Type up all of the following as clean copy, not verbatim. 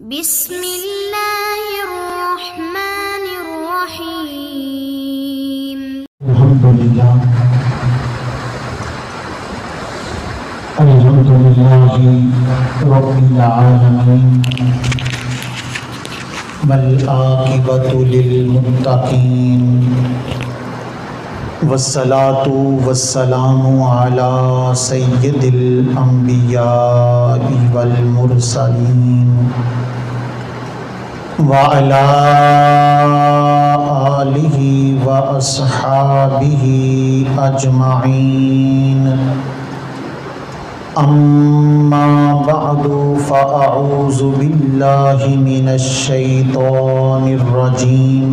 بسم اللہ الرحمن الرحیم الحمدللہ رب العالمین والعاقبۃ للمتقین والصلاۃ والسلام علی سید الانبیاء والمرسلین وعلی آلہ واصحابہ اجمعین اما بعد فاعوذ باللہ من الشیطان الرجیم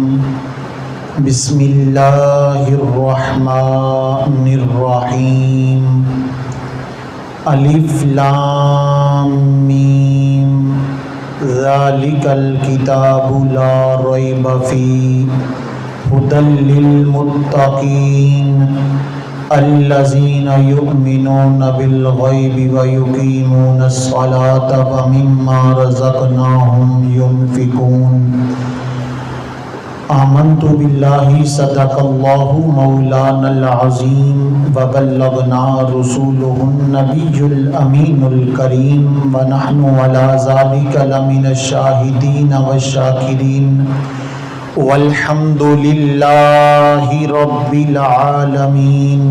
بسم اللہ الرحمن الرحیم الف لام میم ذالک الکتاب لا ریب فیہ ھدی للمتقین الذین یؤمنون بالغیب ویقیمون الصلاۃ ومما رزقناہم ینفقون آمنت باللہ صدق اللہ مولانا العظیم وبلغنا رسولہ النبی الامین الکریم ونحن علی ذلک لمن الشاہدین والشاکرین والحمد للہ رب العالمین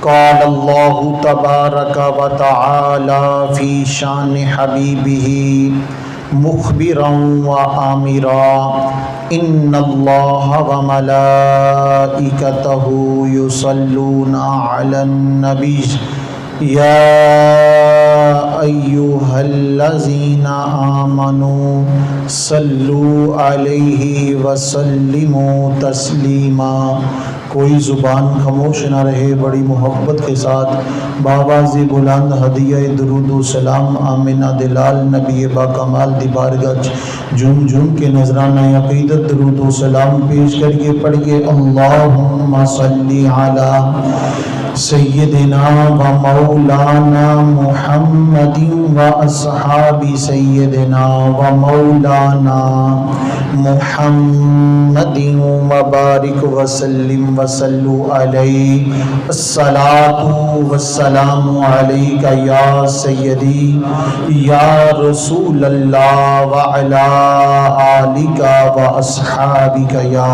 قال اللہ تبارک وتعالی فی شان حبیبہ مخبرا وآمرا ان اللہ وملائکتہ یصلون علی النبی یا ایہا الذین آمنوا صلوا علیہ وسلموا تسلیما۔ کوئی زبان خاموش نہ رہے، بڑی محبت کے ساتھ بآواز بلند ہدیہ درود و سلام آمنہ دلال نبی با کمال دی بارگاہ جھوم جھوم کے نذرانہ عقیدت درود و سلام پیش کریے، پڑھیے اللہم صلی علی سیدنا و مولانا محمد و اصحاب سیدنا و مولانا محمد وبارک وسلم وصلو علیہ الصلاۃ والسلام علیک یا سیدی یا رسول اللہ وعلی آلک و اصحابک یا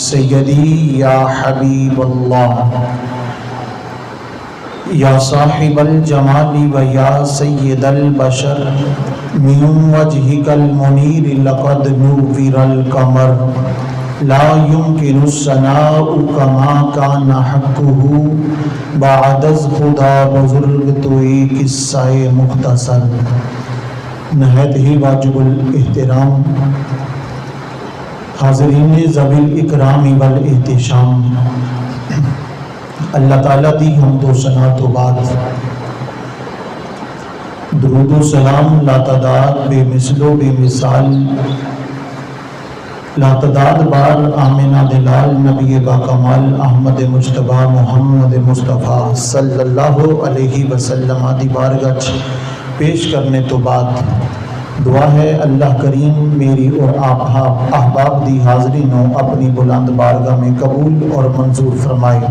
سیدی یا حبیب اللہ یا صاحب الجمال و یا سید البشر من وجهک المنیر لقد نور القمر لا يمكن الثناء كما كان حقه بعد از خدا بزرگ تو ایک قصہ مختصر۔ نہایت ہی واجب الاحترام حاضرین ذوی الاکرام والاحتشام، اللہ تعالیٰ دی حمد و ثنا تو بعد درود و سلام لاتعداد بے مثل و بے مثال لاتعداد بار آمنہ دلال نبی با کمال احمد مجتبی محمد مصطفیٰ صلی اللہ علیہ وسلم دی بارگاہ پیش کرنے تو بعد دعا ہے اللہ کریم میری اور آپ احباب دی حاضرینوں اپنی بلند بارگاہ میں قبول اور منظور فرمائے۔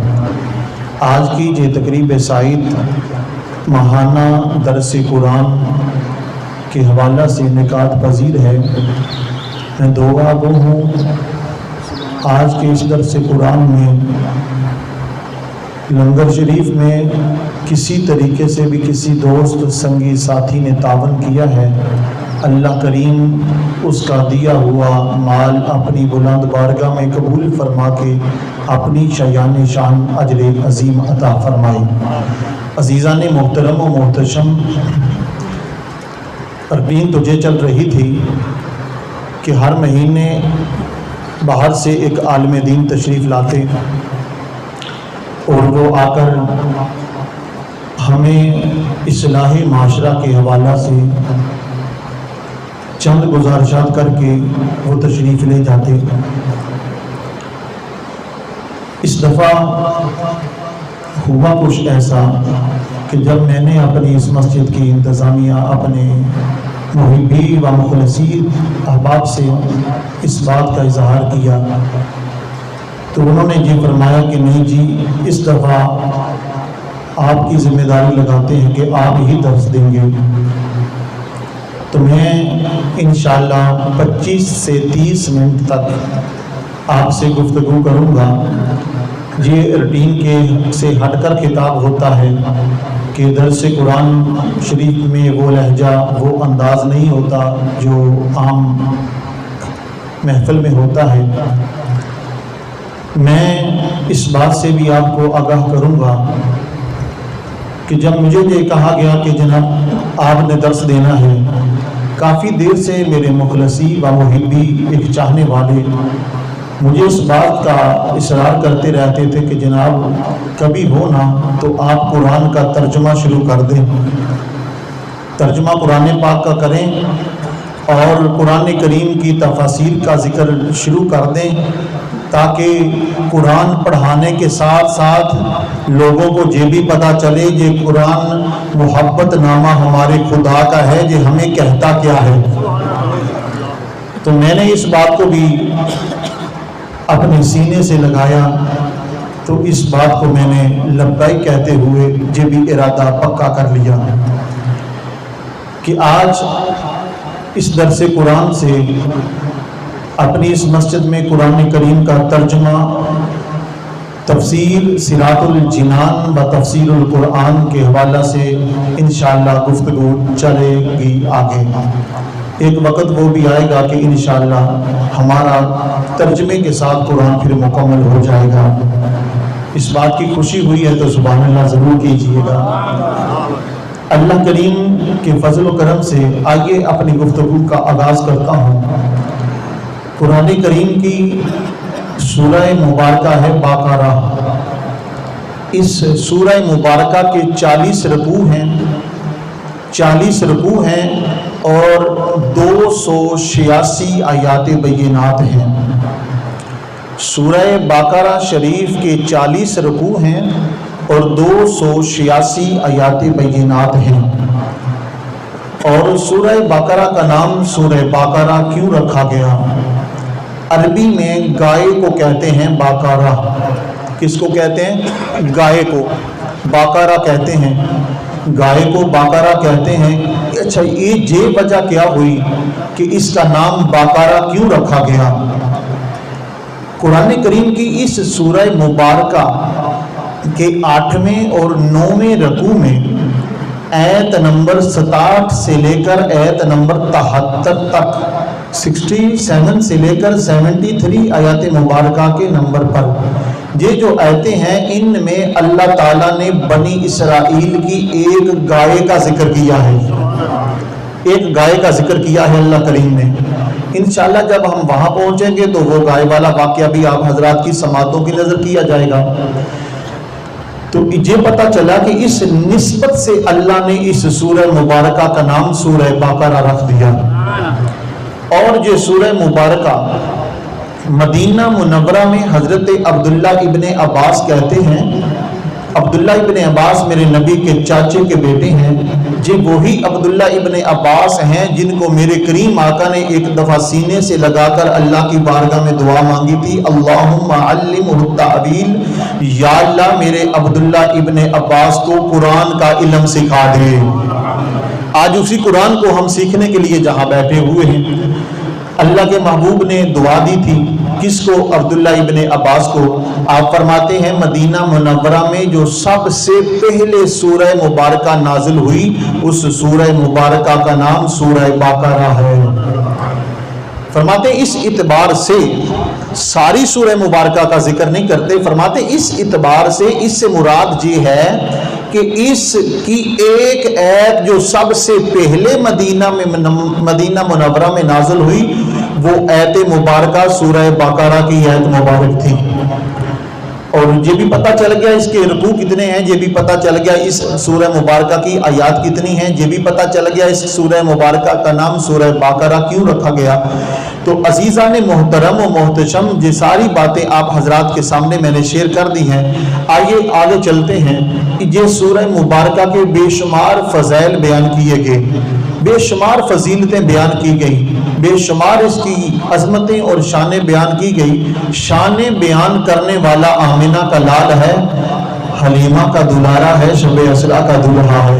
آج کی یہ تقریب سعید ماہانہ درس قرآن کے حوالہ سے انعقاد پذیر ہے۔ میں دعا گو ہوں آج کے اس درس قرآن میں لنگر شریف میں کسی طریقے سے بھی کسی دوست سنگی ساتھی نے تعاون کیا ہے، اللہ کریم اس کا دیا ہوا مال اپنی بلند بارگاہ میں قبول فرما کے اپنی شایان شان اجر عظیم عطا فرمائی۔ عزیزان محترم و محتشم، تربین تجھے چل رہی تھی کہ ہر مہینے باہر سے ایک عالم دین تشریف لاتے اور وہ آ کر ہمیں اصلاح معاشرہ کے حوالہ سے چند گزارشات کر کے وہ تشریف لے جاتے۔ اس دفعہ ہوا کچھ ایسا کہ جب میں نے اپنی اس مسجد کی انتظامیہ اپنے محبی و مخلصی احباب سے اس بات کا اظہار کیا تو انہوں نے یہ فرمایا کہ نہیں جی اس دفعہ آپ کی ذمہ داری لگاتے ہیں کہ آپ ہی درس دیں گے. تو میں انشاءاللہ 25 سے 30 منٹ تک آپ سے گفتگو کروں گا. یہ روٹین کے سے ہٹ کر خطاب ہوتا ہے کہ درس قرآن شریف میں وہ لہجہ وہ انداز نہیں ہوتا جو عام محفل میں ہوتا ہے. میں اس بات سے بھی آپ کو آگاہ کروں گا کہ جب مجھے یہ کہا گیا کہ جناب آپ نے درس دینا ہے، کافی دیر سے میرے مخلصی و محبی ایک چاہنے والے مجھے اس بات کا اصرار کرتے رہتے تھے کہ جناب کبھی ہو نا تو آپ قرآن کا ترجمہ شروع کر دیں، ترجمہ قرآن پاک کا کریں اور قرآن کریم کی تفاسیر کا ذکر شروع کر دیں تاکہ قرآن پڑھانے کے ساتھ ساتھ لوگوں کو یہ بھی پتہ چلے یہ قرآن محبت نامہ ہمارے خدا کا ہے، یہ ہمیں کہتا کیا ہے. تو میں نے اس بات کو بھی اپنے سینے سے لگایا تو اس بات کو میں نے لبیک کہتے ہوئے یہ بھی ارادہ پکا کر لیا کہ آج اس درس قرآن سے اپنی اس مسجد میں قرآن کریم کا ترجمہ، تفسیر صراط الجنان و تفسیر القرآن کے حوالہ سے انشاءاللہ گفتگو چلے گی آگے. ایک وقت وہ بھی آئے گا کہ انشاءاللہ ہمارا ترجمے کے ساتھ قرآن پھر مکمل ہو جائے گا. اس بات کی خوشی ہوئی ہے تو سبحان اللہ ضرور کیجئے گا. اللہ کریم کے فضل و کرم سے آگے اپنی گفتگو کا آغاز کرتا ہوں. قرآن کریم کی سورہ مبارکہ ہے باقرہ. اس سورہ مبارکہ کے 40 رکوع ہیں، 40 رکوع ہیں اور 286 آیات بینات ہیں. سورہ باقرہ شریف کے 40 رکوع ہیں اور 286 آیات بینات ہیں. اور سورہ باقرہ کا نام سورہ باقرہ کیوں رکھا گیا؟ عربی میں گائے کو کہتے ہیں باقرہ. کس کو کہتے ہیں؟ گائے کو باقرہ کہتے ہیں. گائے کو باقرہ کہتے ہیں. اچھا یہ وجہ کیا ہوئی کہ اس کا نام باقرہ کیوں رکھا گیا؟ قرآن کریم کی اس سورہ مبارکہ کے 8ویں اور 9ویں رکوع میں آیت نمبر 67 سے لے کر آیت نمبر 73 تک، 67 سے لے کر 73 آیات مبارکہ کے نمبر پر یہ جو آیتیں ہیں ان میں اللہ تعالیٰ نے بنی اسرائیل کی ایک گائے کا ذکر کیا ہے. ایک گائے کا ذکر کیا ہے اللہ کریم نے. انشاءاللہ جب ہم وہاں پہنچیں گے تو وہ گائے والا واقعہ بھی آپ حضرات کی سماعتوں کی نظر کیا جائے گا. تو یہ پتہ چلا کہ اس نسبت سے اللہ نے اس سورہ مبارکہ کا نام سورہ باقرہ رکھ دیا. اور یہ سورہ مبارکہ مدینہ منورہ میں حضرت عبداللہ ابن عباس کہتے ہیں، عبداللہ ابن عباس میرے نبی کے چاچے کے بیٹے ہیں. یہ وہی عبداللہ ابن عباس ہیں جن کو میرے کریم آقا نے ایک دفعہ سینے سے لگا کر اللہ کی بارگاہ میں دعا مانگی تھی، اللہم علمہ التأویل، یا اللہ میرے عبداللہ ابن عباس کو قرآن کا علم سکھا دے. آج اسی قرآن کو ہم سیکھنے کے لیے جہاں بیٹھے ہوئے ہیں. اللہ کے محبوب نے دعا دی تھی کس کو؟ عبداللہ ابن عباس کو. آپ فرماتے ہیں مدینہ منورہ میں جو سب سے پہلے سورہ مبارکہ نازل ہوئی اس سورہ مبارکہ کا نام سورہ باقرہ ہے. فرماتے اس اعتبار سے ساری سورہ مبارکہ کا ذکر نہیں کرتے، فرماتے اس اعتبار سے اس سے مراد یہ ہے کہ اس کی ایک آیت جو سب سے پہلے مدینہ منورہ میں نازل ہوئی وہ آیت مبارکہ سورہ باقرہ کی آیت مبارک تھی. اور یہ بھی پتہ چل گیا اس کے رکوع کتنے ہیں، یہ بھی پتہ چل گیا اس سورہ مبارکہ کی آیات کتنی ہیں، یہ بھی پتہ چل گیا اس سورہ مبارکہ کا نام سورہ باقرہ کیوں رکھا گیا. تو عزیزان محترم و محتشم یہ ساری باتیں آپ حضرات کے سامنے میں نے شیئر کر دی ہیں. آئیے آگے چلتے ہیں. یہ سورہ مبارکہ کے بے شمار فضائل بیان کیے گئے. بے شمار فضیلتیں بیان کی گئی، بے شمار اس کی عظمتیں اور شانیں بیان کی گئی۔ شانیں بیان کرنے والا آمنہ کا لال ہے، حلیمہ کا دلارا ہے، شب اسرا کا دلہا ہے۔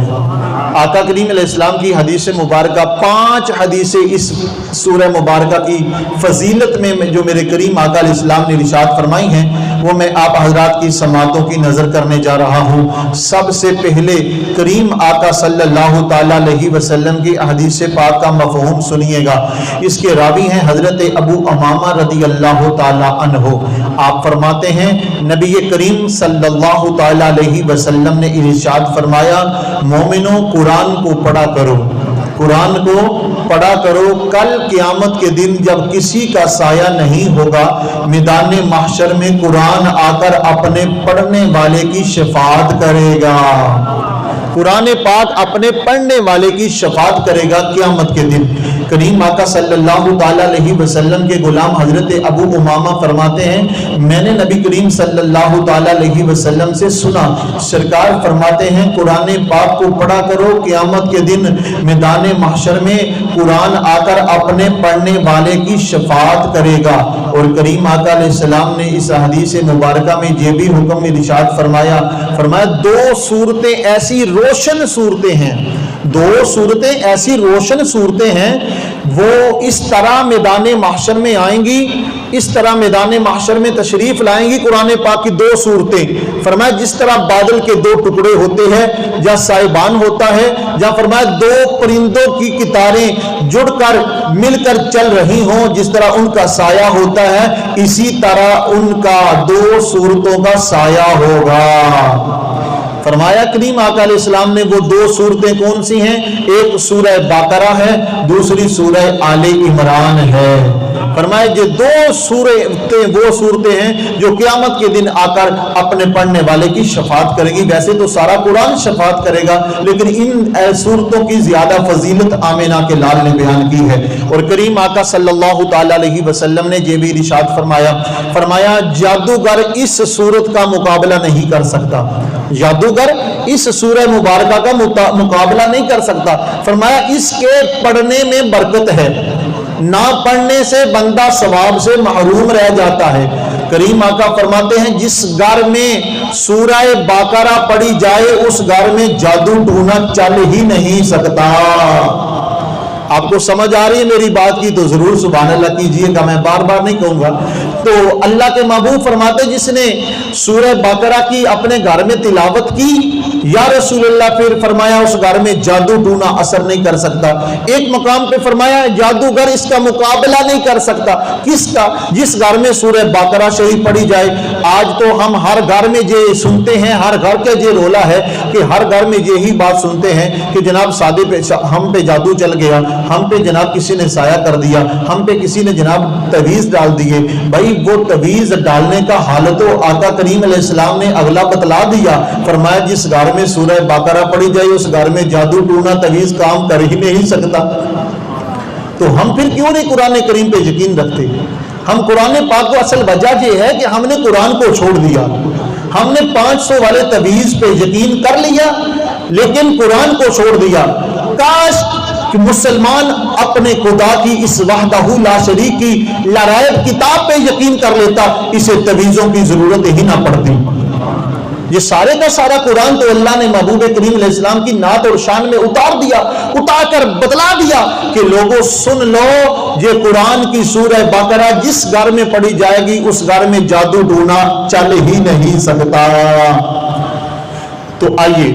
آقا کریم علیہ السلام کی حدیث مبارکہ 5 حدیثیں اس سورہ مبارکہ کی فضیلت میں جو میرے کریم آقا علیہ السلام نے ارشاد فرمائی ہیں، وہ میں آپ حضرات کی سماعتوں کی نظر کرنے جا رہا ہوں۔ سب سے پہلے کریم آقا صلی اللہ تعالیٰ علیہ وسلم کی حدیث پاک کا مفہوم سنیے گا۔ اس کے راوی ہیں حضرت ابو امامہ رضی اللہ تعالیٰ عنہ۔ آپ فرماتے ہیں نبی کریم صلی اللہ تعالیٰ علیہ وسلم نے ارشاد فرمایا، مومنوں قرآن کو پڑھا کرو، قرآن کو پڑھا کرو، کل قیامت کے دن جب کسی کا سایہ نہیں ہوگا، میدان محشر میں قرآن آ کر اپنے پڑھنے والے کی شفاعت کرے گا۔ قرآن پاک اپنے پڑھنے والے کی شفاعت کرے گا قیامت کے دن۔ کریم آقا صلی اللہ تعالیٰ علیہ وسلم کے غلام حضرت ابو امامہ فرماتے ہیں میں نے نبی کریم صلی اللہ تعالیٰ علیہ وسلم سے سنا، سرکار فرماتے ہیں قرآن پاک کو پڑھا کرو، قیامت کے دن میدان محشر میں قرآن آ کر اپنے پڑھنے والے کی شفاعت کرے گا۔ اور کریم آقا علیہ السلام نے اس حدیث مبارکہ میں یہ بھی حکم ارشاد فرمایا 2 صورتیں ایسی روشن صورتیں ہیں، 2 صورتیں ایسی روشن صورتیں ہیں، وہ اس طرح میدان محشر میں آئیں گی، اس طرح میدان محشر میں تشریف لائیں گی قرآن پاک کی 2 صورتیں۔ فرمایا جس طرح بادل کے 2 ٹکڑے ہوتے ہیں یا سائبان ہوتا ہے، یا فرمایا 2 پرندوں کی قطاریں جڑ کر مل کر چل رہی ہوں، جس طرح ان کا سایہ ہوتا ہے، اسی طرح ان کا 2 صورتوں کا سایہ ہوگا۔ فرمایا کریم آقا علیہ السلام نے وہ 2 صورتیں کون سی ہیں؟ ایک سورہ بقرہ ہے، دوسری سورہ آل عمران ہے۔ فرمایا یہ 2 صورتیں وہ صورتیں ہیں جو قیامت کے دن آ کر اپنے پڑھنے والے کی شفاعت کرے گی۔ ویسے تو سارا قرآن شفاعت کرے گا، لیکن ان صورتوں کی زیادہ فضیلت آمنہ کے لال نے بیان کی ہے۔ اور کریم آقا صلی اللہ تعالیٰ علیہ وسلم نے یہ بھی ارشاد فرمایا جادوگر اس صورت کا مقابلہ نہیں کر سکتا، جادوگر اس سورہ مبارکہ کا مقابلہ نہیں کر سکتا۔ فرمایا اس کے پڑھنے میں برکت ہے، نہ پڑھنے سے بندہ ثواب سے محروم رہ جاتا ہے۔ کریم آقا فرماتے ہیں جس گھر میں سورہ بقرہ پڑھی جائے اس گھر میں جادو ٹونا چل ہی نہیں سکتا۔ آپ کو سمجھ آ رہی ہے میری بات کی تو ضرور سبحان اللہ کیجئے گا، میں بار بار نہیں کہوں گا۔ تو اللہ کے محبوب فرماتے جس نے سورہ بقرہ کی اپنے گھر میں تلاوت کی یا رسول اللہ، پھر فرمایا اس گھر میں جادو ٹونا اثر نہیں کر سکتا۔ ایک مقام پہ فرمایا جادوگر اس کا مقابلہ نہیں کر سکتا۔ کس کا؟ جس گھر میں سورہ بقرہ شریف پڑھی جائے۔ آج تو ہم ہر گھر میں یہ سنتے ہیں، ہر گھر کا یہ رولا ہے کہ ہر گھر میں یہی بات سنتے ہیں کہ جناب سادے پہ ہم پہ جادو چل گیا، ہم پہ جناب کسی نے سایہ کر دیا، ہم پہ کسی نے جناب تویز ڈال دیے۔ بھائی وہ تویز ڈالنے کا حالت تو آقا کریم علیہ السلام نے اگلا بتلا دیا۔ فرمایا جس گھر میں سورہ بقرہ پڑھی جائے اس گھر میں جادو ٹونا تویز کام کر ہی نہیں سکتا۔ تو ہم پھر کیوں نہیں قرآن کریم پہ یقین رکھتے؟ ہم قرآن پاک کو اصل وجہ یہ ہے کہ ہم نے قرآن کو چھوڑ دیا، ہم نے 500 والے تویز پہ یقین کر لیا لیکن قرآن کو چھوڑ دیا۔ کاش کہ مسلمان اپنے خدا کی اس وحدہ لا شریک کی لرائب کتاب پہ یقین کر لیتا، اسے تویزوں کی ضرورت ہی نہ پڑتی۔ یہ سارے کا سارا قرآن تو اللہ نے محبوب کریم علیہ السلام کی نعت اور شان میں اتار دیا، اتار کر بتلا دیا کہ لوگوں سن لو یہ قرآن کی سورہ بقرہ جس گھر میں پڑھی جائے گی اس گھر میں جادو ڈونا چل ہی نہیں سکتا۔ تو آئیے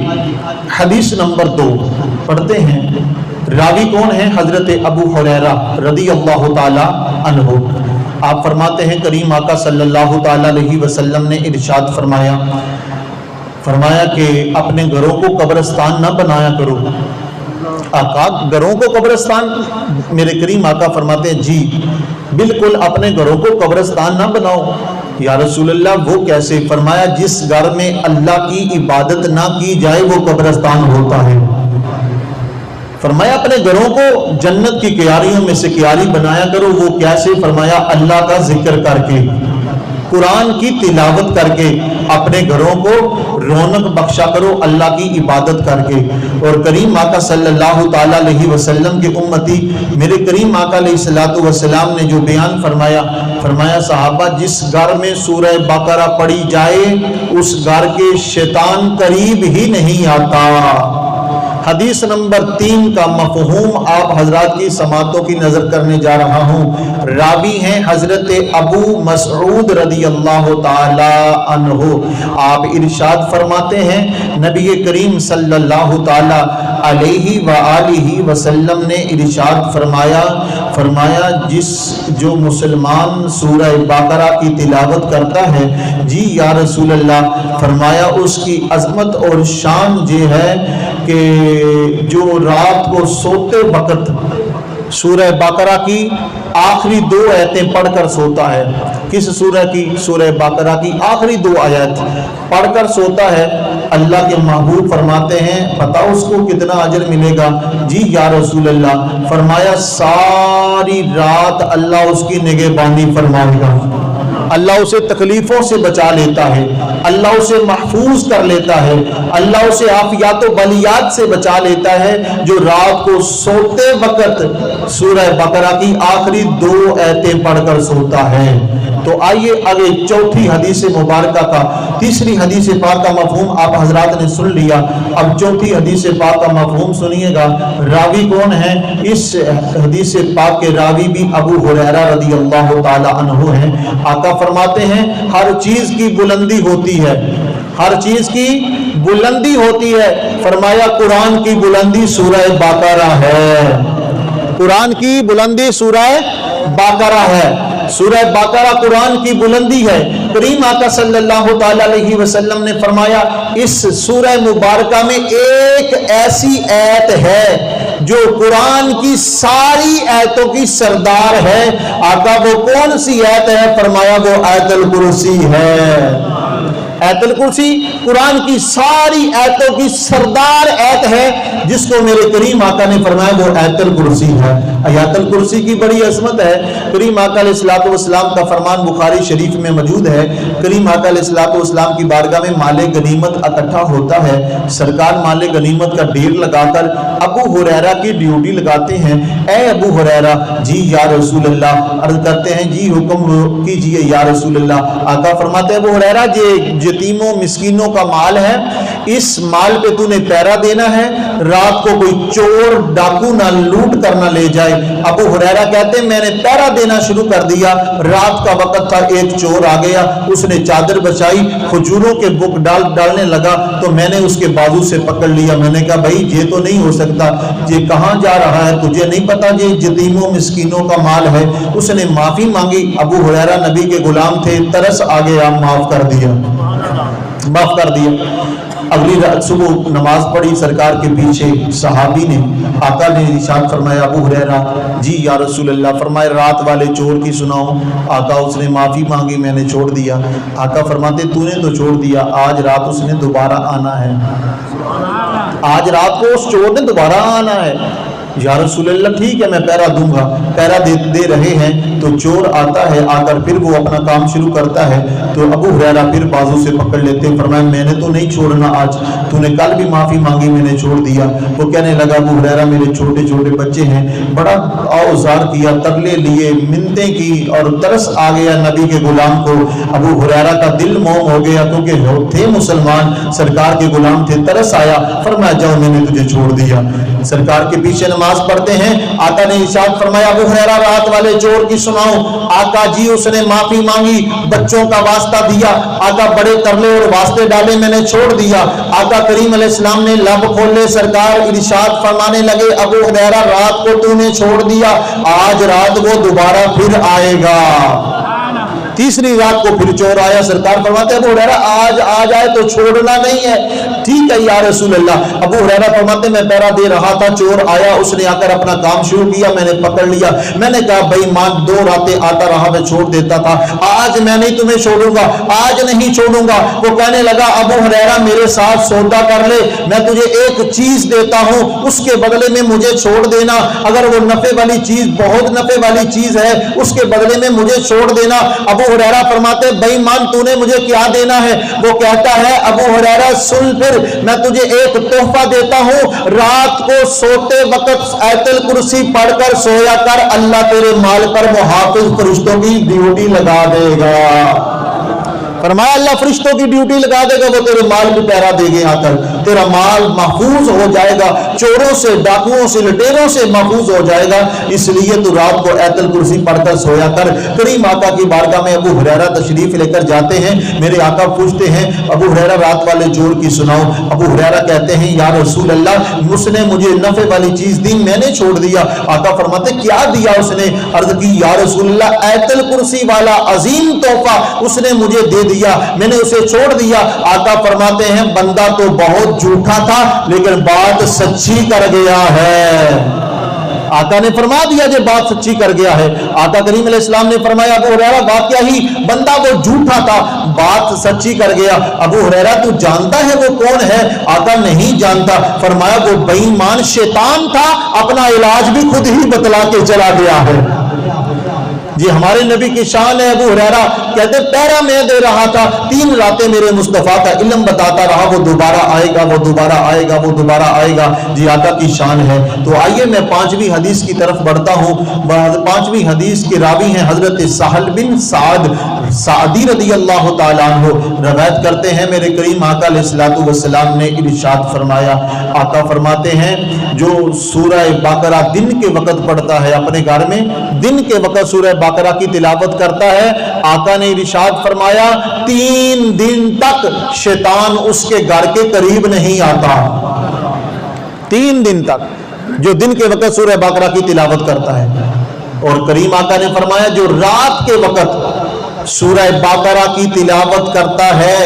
حدیث نمبر 2 پڑھتے ہیں۔ راوی کون ہیں؟ حضرت ابو ہریرہ رضی اللہ تعالی عنہ۔ آپ فرماتے ہیں کریم آقا صلی اللہ تعالی علیہ وسلم نے ارشاد فرمایا کہ اپنے گھروں کو قبرستان نہ بنایا کرو۔ آقا گھروں کو قبرستان؟ میرے کریم آقا فرماتے ہیں جی بالکل اپنے گھروں کو قبرستان نہ بناؤ۔ یا رسول اللہ وہ کیسے؟ فرمایا جس گھر میں اللہ کی عبادت نہ کی جائے وہ قبرستان ہوتا ہے۔ فرمایا اپنے گھروں کو جنت کی کیاریوں میں سے کیاری بنایا کرو۔ وہ کیسے؟ فرمایا اللہ کا ذکر کر کے، قرآن کی تلاوت کر کے اپنے گھروں کو رونق بخشا کرو اللہ کی عبادت کر کے۔ اور کریم آقا صلی اللہ تعالی علیہ وسلم کے امتی میرے کریم آقا علیہ الصلوۃ والسلام نے جو بیان فرمایا صحابہ جس گھر میں سورہ بقرہ پڑھی جائے اس گھر کے شیطان قریب ہی نہیں آتا۔ حدیث نمبر 3 کا مفہوم آپ حضرات کی سماعتوں کی نظر کرنے جا رہا ہوں۔ راوی ہیں حضرت ابو مسعود رضی اللہ تعالی عنہ۔ آپ ارشاد فرماتے ہیں نبی کریم صلی اللہ تعالی علیہ وآلہ وسلم نے ارشاد فرمایا جو مسلمان سورہ بقرہ کی تلاوت کرتا ہے جی یا رسول اللہ، فرمایا اس کی عظمت اور شان یہ ہے کہ جو رات کو سوتے وقت سورہ بقرہ کی آخری 2 آیتیں پڑھ کر سوتا ہے۔ کس سورہ کی؟ سورہ بقرہ کی آخری 2 آیت پڑھ کر سوتا ہے، اللہ کے محبوب فرماتے ہیں بتاؤ اس کو کتنا اجر ملے گا؟ جی یا رسول اللہ، فرمایا ساری رات اللہ اس کی نگہبانی فرمائے گا، اللہ اسے تکلیفوں سے بچا لیتا ہے، اللہ اسے محفوظ کر لیتا ہے، اللہ اسے آفیات و بلیات سے بچا لیتا ہے جو رات کو سوتے وقت سورہ بقرہ کی آخری 2 آیتیں پڑھ کر سوتا ہے۔ تو آئیے آگے چوتھی حدیث مبارکہ کا، تیسری حدیث پاک کا مفہوم آپ حضرات نے سن لیا، اب چوتھی حدیث پاک کا مفہوم سنیے گا۔ راوی کون ہے؟ اس حدیث پاک کے راوی بھی ابو ہریرہ رضی اللہ تعالی عنہ ہیں۔ آقا فرماتے ہیں ہر چیز کی بلندی ہوتی ہے، ہر چیز کی بلندی ہوتی ہے، فرمایا قرآن کی بلندی سورہ بقرہ ہے، قرآن کی بلندی سورہ بقرہ ہے، سورہ بقرہ قرآن کی بلندی ہے۔ کریم آقا صلی اللہ تعالی علیہ وسلم نے فرمایا اس سورہ مبارکہ میں ایک ایسی آیت ہے جو قرآن کی ساری آیتوں کی سردار ہے۔ آقا وہ کون سی آیت ہے؟ فرمایا وہ آیت الکرسی ہے۔ آیت الکرسی قرآن کی ساری آیتوں کی سردار آیت ہے جس کو میرے کریم آقا نے فرمایا وہ آیت الکرسی ہے۔ آیت الکرسی کی بڑی عظمت ہے۔ کریم آقا علیہ الصلوۃ والسلام کا فرمان بخاری شریف میں موجود ہے۔ کریم آقا علیہ الصلوۃ والسلام کی بارگاہ میں مال غنیمت اکٹھا ہوتا ہے، سرکار مال غنیمت کا ڈھیر لگا کر ابو ہریرہ کی ڈیوٹی لگاتے ہیں۔ اے ابو ہریرہ، جی یا رسول اللہ، عرض کرتے ہیں جی حکم کیجئے یا رسول اللہ۔ آقا فرماتے ہیں ابو ہریرہ یتیموں مسکینوں کا مال ہے، اس مال پہ تو نے پہرا دینا ہے، رات کو کوئی چور ڈاکو نہ لوٹ کر نہ لے جائے۔ ابو ہریرہ کہتے ہیں میں نے پہرا دینا شروع کر دیا، رات کا وقت تھا، ایک چور آ گیا، اس نے چادر بچائی، کھجوروں کے بک ڈالنے لگا تو میں نے اس کے بازو سے پکڑ لیا۔ میں نے کہا بھائی یہ تو نہیں ہو سکتا، یہ کہاں جا رہا ہے؟ تجھے نہیں پتا یہ یتیموں مسکینوں کا مال ہے؟ اس نے معافی مانگی۔ ابو ہریرہ نبی کے غلام تھے، ترس آ گیا، معاف کر دیا۔ اگلی رات صبح نماز پڑھی سرکار کے پیچھے، صحابی نے آقا نے ارشاد فرمایا ابو ہریرہ، جی یا رسول اللہ، فرمائے رات والے چور کی سناؤ۔ آقا اس نے معافی مانگی، میں نے چھوڑ دیا۔ آقا فرماتے تو نے تو چھوڑ دیا، آج رات اس نے دوبارہ آنا ہے، آج رات کو اس چور نے دوبارہ آنا ہے۔ یا رسول اللہ ٹھیک ہے میں پہرا دوں گا۔ پہرا دے رہے ہیں تو چور آتا ہے، آ کر پھر وہ اپنا کام شروع کرتا ہے تو ابو ہریرہ پھر بازو سے پکڑ لیتے ہیں، فرمایا میں نے تو نہیں چھوڑنا آج، تو نے کل بھی معافی مانگی، میں نے چھوڑ دیا۔ وہ کہنے لگا ابو ہریرہ میرے چھوٹے چھوٹے بچے ہیں، بڑا اوزار کیا، ترلے لیے، منتیں کی اور ترس آ گیا نبی کے غلام کو۔ ابو ہریرہ کا دل موم ہو گیا کیونکہ تھے مسلمان، سرکار کے غلام تھے، ترس آیا، فرمایا جاؤ میں نے تجھے چھوڑ دیا۔ سرکار کے پیچھے نماز پڑھتے ہیں، آقا نے ارشاد فرمایا ابو ہریرہ رات والے چور کی سناؤ۔ آقا جی اس نے معافی مانگی، بچوں کا واسطہ دیا، آقا بڑے ترلے اور واسطے ڈالے، میں نے چھوڑ دیا۔ آقا کریم علیہ السلام نے لب کھولے، سرکار ارشاد فرمانے لگے ابو ہریرہ رات کو تو نے چھوڑ دیا، آج رات وہ دوبارہ پھر آئے گا۔ تیسری رات کو پھر چور آیا، سرکار فرماتے ہیں ابو ہریرہ آج آ جائے تو چھوڑنا نہیں ہے۔ ٹھیک ہے یا رسول اللہ۔ ابو ہریرہ فرماتے ہیں میں پہرا دے رہا تھا، چور آیا، اس نے آ کر اپنا کام شروع کیا، میں نے پکڑ لیا۔ میں نے کہا بھائی مان 2 راتیں آتا رہا، میں چھوڑ دیتا تھا، آج میں نہیں تمہیں چھوڑوں گا، آج نہیں چھوڑوں گا۔ وہ کہنے لگا ابو ہریرہ میرے ساتھ سودا کر لے، میں تجھے ایک چیز دیتا ہوں، اس کے بدلے میں مجھے چھوڑ دینا، اگر وہ نفع والی چیز بہت نفع والی چیز ہے اس کے بدلے میں مجھے چھوڑ دینا۔ ابو ابو ہریرہ فرماتے بے ایمان تو نے مجھے کیا دینا ہے؟ وہ کہتا ہے ابو ہریرہ سن پھر میں تجھے ایک تحفہ دیتا ہوں، رات کو سوتے وقت آیت الکرسی پڑھ کر سویا کر، اللہ تیرے مال پر محافظ فرشتوں کی ڈیوٹی لگا دے گا۔ فرمایا اللہ فرشتوں کی ڈیوٹی لگا دے گا، وہ تیرے مال کی پہرا دے گے، آ کر تیرا مال محفوظ ہو جائے گا، چوروں سے، ڈاکوؤں سے، لٹیروں سے محفوظ ہو جائے گا۔ اس لیے تو رات کو آیت الکرسی پڑھ کر سویا کر۔ کریم آقا کی بارگاہ میں ابو ہریرہ تشریف لے کر جاتے ہیں، میرے آقا پوچھتے ہیں ابو ہریرہ رات والے جوڑ کی سناؤ۔ ابو ہریرہ کہتے ہیں یا رسول اللہ اس نے مجھے نفع والی چیز دی، میں نے چھوڑ دیا۔ آقا فرماتے کیا دیا اس نے؟ عرض کی یا رسول اللہ آیت الکرسی والا عظیم تحفہ اس نے مجھے دے دیا، میں نے اسے چھوڑ دیا۔ آقا فرماتے ہیں بندہ تو بہت جھوٹا تھا لیکن بات سچی کر گیا ہے۔ آقا نے فرما دیا کہ بات سچی کر گیا ہے۔ آقا کریم علیہ السلام نے فرمایا ابو ہریرہ واقعہ ہی بندہ وہ جھوٹا تھا، بات سچی کر گیا۔ ابو ہریرہ تو جانتا ہے وہ کون ہے؟ آقا نہیں جانتا۔ فرمایا وہ بے ایمان شیطان تھا، اپنا علاج بھی خود ہی بتلا کے چلا گیا ہے۔ جی ہمارے نبی کی شان ہے۔ ابو ہریرہ کہتے پہرا میں دے رہا تھا، 3 راتیں میرے مصطفیٰ کا علم بتاتا رہا، وہ دوبارہ آئے گا، وہ دوبارہ آئے گا، وہ دوبارہ آئے گا۔ جی آقا کی شان ہے۔ تو آئیے میں 5ویں حدیث کی طرف بڑھتا ہوں۔ 5ویں حدیث کے راوی ہیں حضرت سہل بن سعد سعدی رضی اللہ تعالیٰ عنہ، روایت کرتے ہیں میرے کریم آقا علیہ الصلوۃ والسلام نے ارشاد فرمایا، آقا فرماتے ہیں جو سورہ بقرہ دن کے وقت پڑھتا ہے اپنے گھر میں، دن کے وقت سورہ بقرہ کی تلاوت کرتا ہے، آقا نے ارشاد فرمایا 3 دن تک شیطان اس کے گھر کے قریب نہیں آتا۔ 3 دن تک جو دن کے وقت سورہ بقرہ کی تلاوت کرتا ہے۔ اور کریم آقا نے فرمایا جو رات کے وقت سورہ بقرہ کی تلاوت کرتا ہے،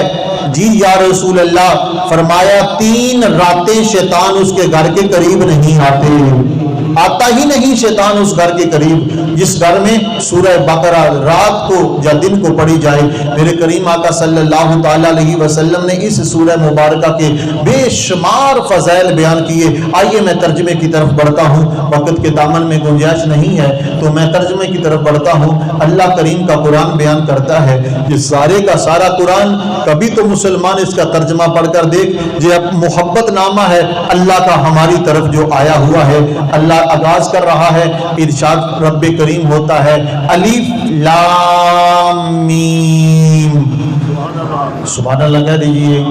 جی یا رسول اللہ فرمایا 3 راتیں شیطان اس کے گھر کے قریب نہیں آتا ہی نہیں شیطان اس گھر کے قریب جس گھر میں سورہ بقرہ رات کو یا دن کو پڑھی جائے۔ میرے کریم آقا صلی اللہ تعالیٰ علیہ وسلم نے اس سورہ مبارکہ کے بے شمار فضائل بیان کیے۔ آئیے میں ترجمے کی طرف بڑھتا ہوں، وقت کے دامن میں گنجائش نہیں ہے تو میں ترجمے کی طرف بڑھتا ہوں۔ اللہ کریم کا قرآن بیان کرتا ہے یہ سارے کا سارا قرآن، کبھی تو مسلمان اس کا ترجمہ پڑھ کر دیکھ، یہ محبت نامہ ہے اللہ کا ہماری طرف جو آیا ہوا ہے۔ اللہ آغاز کر رہا ہے، ارشاد رب کریم ہوتا ہے الف لام میم، سبحان اللہ کہہ دیجئے،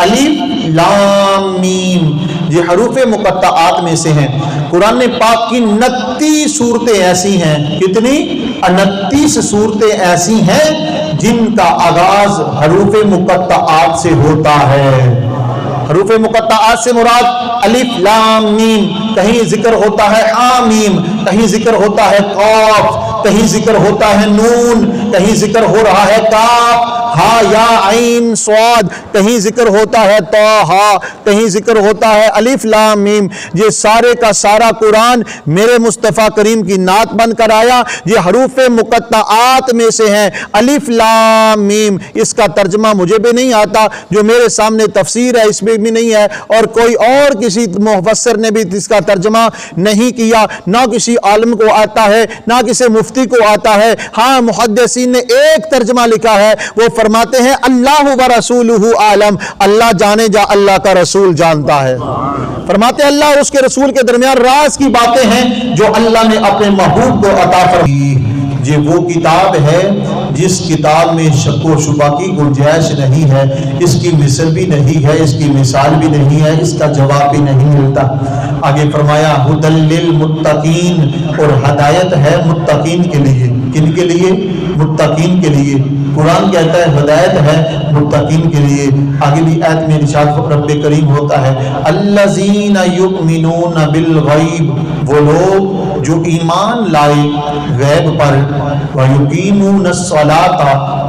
الف لام میم یہ حروف مقطعات میں سے ہیں۔ قرآن پاک کی 29 صورتیں ایسی ہیں، کتنی؟ 29 صورتیں ایسی ہیں جن کا آغاز حروف مقطعات سے ہوتا ہے۔ حروف مقطعات سے مراد الف لام میم، کہیں ذکر ہوتا ہے حامیم، کہیں ذکر ہوتا ہے قاف، کہیں ذکر ہوتا ہے نون، کہیں ذکر ہو رہا ہے کاف ہا یا عین صاد، کہیں ذکر ہوتا ہے طٰہٰ، کہیں ذکر ہوتا ہے الف لام میم۔ یہ سارے کا سارا قرآن میرے مصطفیٰ کریم کی نعت بن کر آیا، یہ حروف مقطعات میں سے ہیں الف لام میم۔ اس کا ترجمہ مجھے بھی نہیں آتا، جو میرے سامنے تفسیر ہے اس میں بھی نہیں ہے، اور کوئی اور کسی مفسر نے بھی اس کا ترجمہ نہیں کیا، نہ کسی عالم کو آتا ہے نہ کسی مفتی کو آتا ہے۔ ہاں محدثین نے ایک ترجمہ لکھا ہے، وہ فرماتے ہیں اللہ و رسولہ عالم، اللہ جانے جا اللہ کا رسول جانتا ہے۔ فرماتے ہیں اللہ اور اس کے رسول کے درمیان راز کی باتیں ہیں جو اللہ نے اپنے محبوب کو عطا فرمائی۔ یہ وہ کتاب ہے جس کتاب میں شک و شبہ کی گنجائش نہیں ہے، اس کی مثل بھی نہیں ہے، اس کی مثال بھی نہیں ہے، اس کا جواب بھی نہیں ملتا۔ آگے فرمایا ھدی للمتقین، اور ہدایت ہے متقین کے لیے۔ کن کے لیے؟ متقین کے لیے۔ قرآن کہتا ہے ہدایت ہے متقین کے لیے۔ آگے بھی آیت میں ارشاد رب کریم ہوتا ہے الذین یؤمنون بالغیب، وہ لوگ جو ایمان لائے غیب پر، ویقیمون الصلاۃ،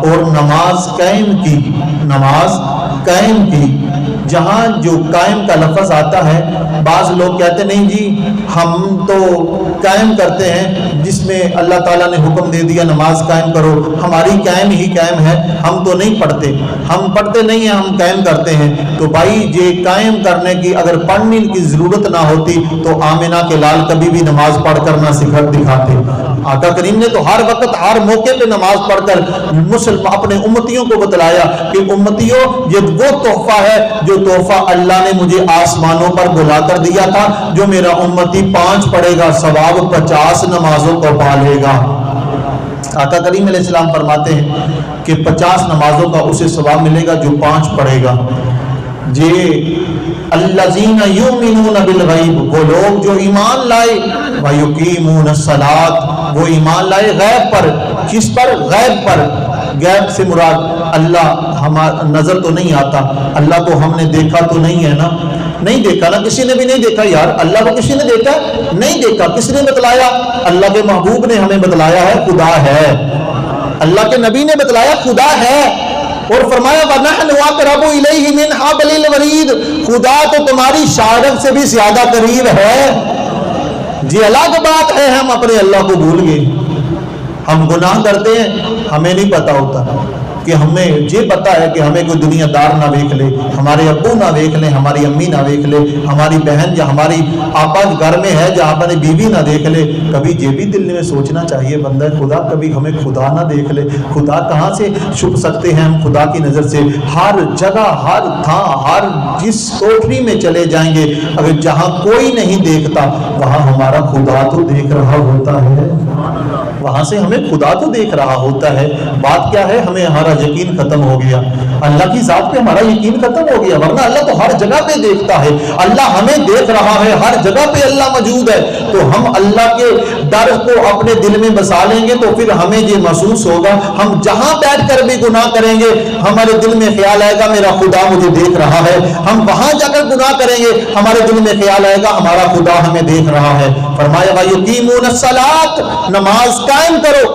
اور نماز قائم کی، نماز قائم کی، جہاں جو قائم کا لفظ آتا ہے، بعض لوگ کہتے نہیں جی ہم تو قائم کرتے ہیں جس میں اللہ تعالیٰ نے حکم دے دیا نماز قائم کرو، ہماری قائم ہی قائم ہے، ہم تو نہیں پڑھتے، ہم پڑھتے نہیں ہیں، ہم قائم کرتے ہیں۔ تو بھائی یہ قائم کرنے کی اگر پڑھنے کی ضرورت نہ ہوتی تو آمنہ کے لال کبھی بھی نماز پڑھ کر نہ دکھاتے۔ آقا کریم نے تو ہر وقت ہر موقع پہ نماز پڑھ کر اپنے امتیوں کو بتلایا کہ امتیوں یہ وہ تحفہ ہے جو تحفہ اللہ نے مجھے آسمانوں پر بلا کر دیا تھا، جو میرا امتی 5 پڑھے گا ثواب 50 نمازوں کو پالے گا۔ آقا کریم علیہ السلام فرماتے ہیں کہ 50 نمازوں کا اسے ثواب ملے گا جو 5 پڑھے گا۔ الذین یؤمنون بالغیب، وہ لوگ جو ایمان لائے، ویقیمون الصلاۃ، وہ ایمان لائے غیب پر۔ کس پر؟ غیب پر۔ غیب سے مراد اللہ ہمارا نظر تو نہیں آتا، اللہ کو ہم نے دیکھا تو نہیں ہے نا، نہیں دیکھا نا، کسی نے بھی نہیں دیکھا یار، اللہ کو کسی نے دیکھا نہیں دیکھا، کس نے بتلایا؟ اللہ کے محبوب نے ہمیں بتلایا ہے خدا ہے، اللہ کے نبی نے بتلایا خدا ہے، اور فرمایا وَنَحْنُ أَقْرَبُ إِلَيْهِ مِنْ حَبْلِ الْوَرِيدِ، خدا تو تمہاری شاگرد سے بھی زیادہ قریب ہے۔ جی الگ بات ہے ہم اپنے اللہ کو بھول گئے، ہم گناہ کرتے ہیں، ہمیں نہیں پتا ہوتا کہ ہمیں یہ پتا ہے کہ ہمیں کوئی دنیا دار نہ دیکھ لے، ہمارے ابو نہ دیکھ لے، ہماری امی نہ دیکھ لے، ہماری بہن یا ہماری آپا گھر میں ہے جہاں اپنی بیوی نہ دیکھ لے۔ کبھی یہ بھی دل میں سوچنا چاہیے بندہ خدا کبھی ہمیں خدا نہ دیکھ لے، خدا کہاں سے چھپ سکتے ہیں ہم خدا کی نظر سے؟ ہر جگہ، ہر تھاں، ہر جس کوٹری میں چلے جائیں گے، اگر جہاں کوئی نہیں دیکھتا وہاں ہمارا خدا تو دیکھ رہا ہوتا ہے، وہاں سے ہمیں خدا تو دیکھ رہا ہوتا ہے۔ بات کیا ہے؟ ہمیں ہمارا یقین ختم ہو گیا، اللہ کی ذات پہ ہمارا یقین ختم ہو گیا، ورنہ اللہ تو ہر جگہ پہ دیکھتا ہے، اللہ ہمیں دیکھ رہا ہے، ہر جگہ پہ اللہ موجود ہے۔ تو ہم اللہ کے ڈر کو اپنے دل میں بسا لیں گے تو پھر ہمیں یہ محسوس ہوگا، ہم جہاں بیٹھ کر بھی گناہ کریں گے ہمارے دل میں خیال آئے گا میرا خدا مجھے دیکھ رہا ہے، ہم وہاں جا کر گناہ کریں گے ہمارے دل میں خیال آئے گا ہمارا خدا ہمیں دیکھ رہا ہے۔ فرمایا وَيُقِيمُونَ الصَّلَاةَ، نماز قائم کرو۔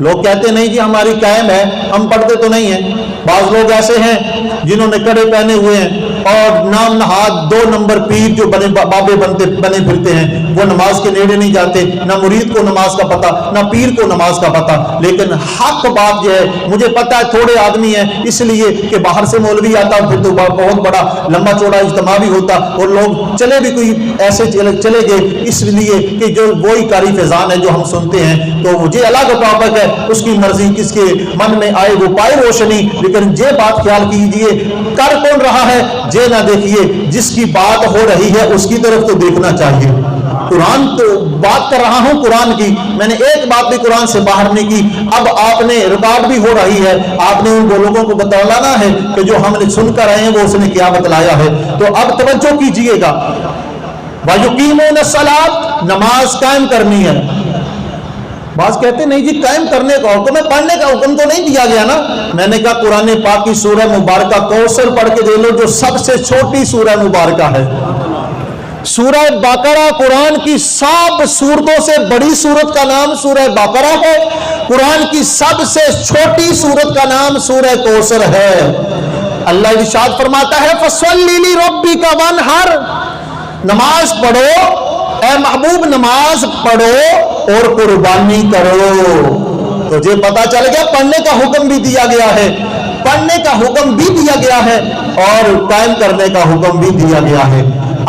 لوگ کہتے نہیں جی ہماری قائم ہے، ہم پڑھتے تو نہیں ہیں۔ بعض لوگ ایسے ہیں جنہوں نے کڑے پہنے ہوئے ہیں اور نام نہاد 2 نمبر پیر جو بابے بنے پھرتے ہیں، وہ نماز کے نیڑے نہیں جاتے، نہ مرید کو نماز کا پتہ نہ پیر کو نماز کا پتہ۔ لیکن حق بات یہ ہے، مجھے پتہ ہے تھوڑے آدمی ہیں اس لیے کہ باہر سے مولوی آتا پھر تو بہت بڑا لمبا چوڑا اجتماع بھی ہوتا اور لوگ چلے بھی کوئی ایسے چلے گئے اس لیے کہ جو وہی قاری فیضان ہے جو ہم سنتے ہیں، تو مجھے الگ ٹاپک ہے، اس کی مرضی کس کے من میں آئے وہ پائے روشنی۔ لیکن یہ بات خیال کیجئے کر کون رہا ہے یہ نہ دیکھیے، جس کی بات ہو رہی ہے اس کی طرف تو دیکھنا چاہیے۔ قرآن تو بات کر رہا ہوں قرآن کی، میں نے ایک بات بھی قرآن سے باہر نہیں کی۔ اب آپ نے ریکارڈ بھی ہو رہی ہے، آپ نے ان لوگوں کو بتلانا ہے کہ جو ہم نے سن کر رہے ہیں وہ اس نے کیا بتلایا ہے۔ تو اب توجہ کیجئے گا، وَيُقِيمُونَ الصَّلَاةَ، نماز قائم کرنی ہے۔ بعض کہتے نہیں جی قائم کرنے کا حکم ہے، پڑھنے کا حکم تو نہیں دیا گیا نا۔ میں نے کہا قرآن پاک کی سورہ مبارکہ کوثر پڑھ کے دیکھ لو جو سب سے چھوٹی سورہ مبارکہ ہے۔ سورہ بقرہ قرآن کی سب سورتوں سے بڑی سورت کا نام سورہ بقرہ ہے، قرآن کی سب سے چھوٹی سورت کا نام سورہ کوثر ہے۔ اللہ ارشاد فرماتا ہے فَصَلِّ لِرَبِّكَ وَانْحَرْ، نماز پڑھو اے محبوب، نماز پڑھو اور قربانی کرو۔ تو یہ پتا چل گیا پڑھنے کا حکم بھی دیا گیا ہے، پڑھنے کا حکم بھی دیا گیا ہے اور قائم کرنے کا حکم بھی دیا گیا ہے۔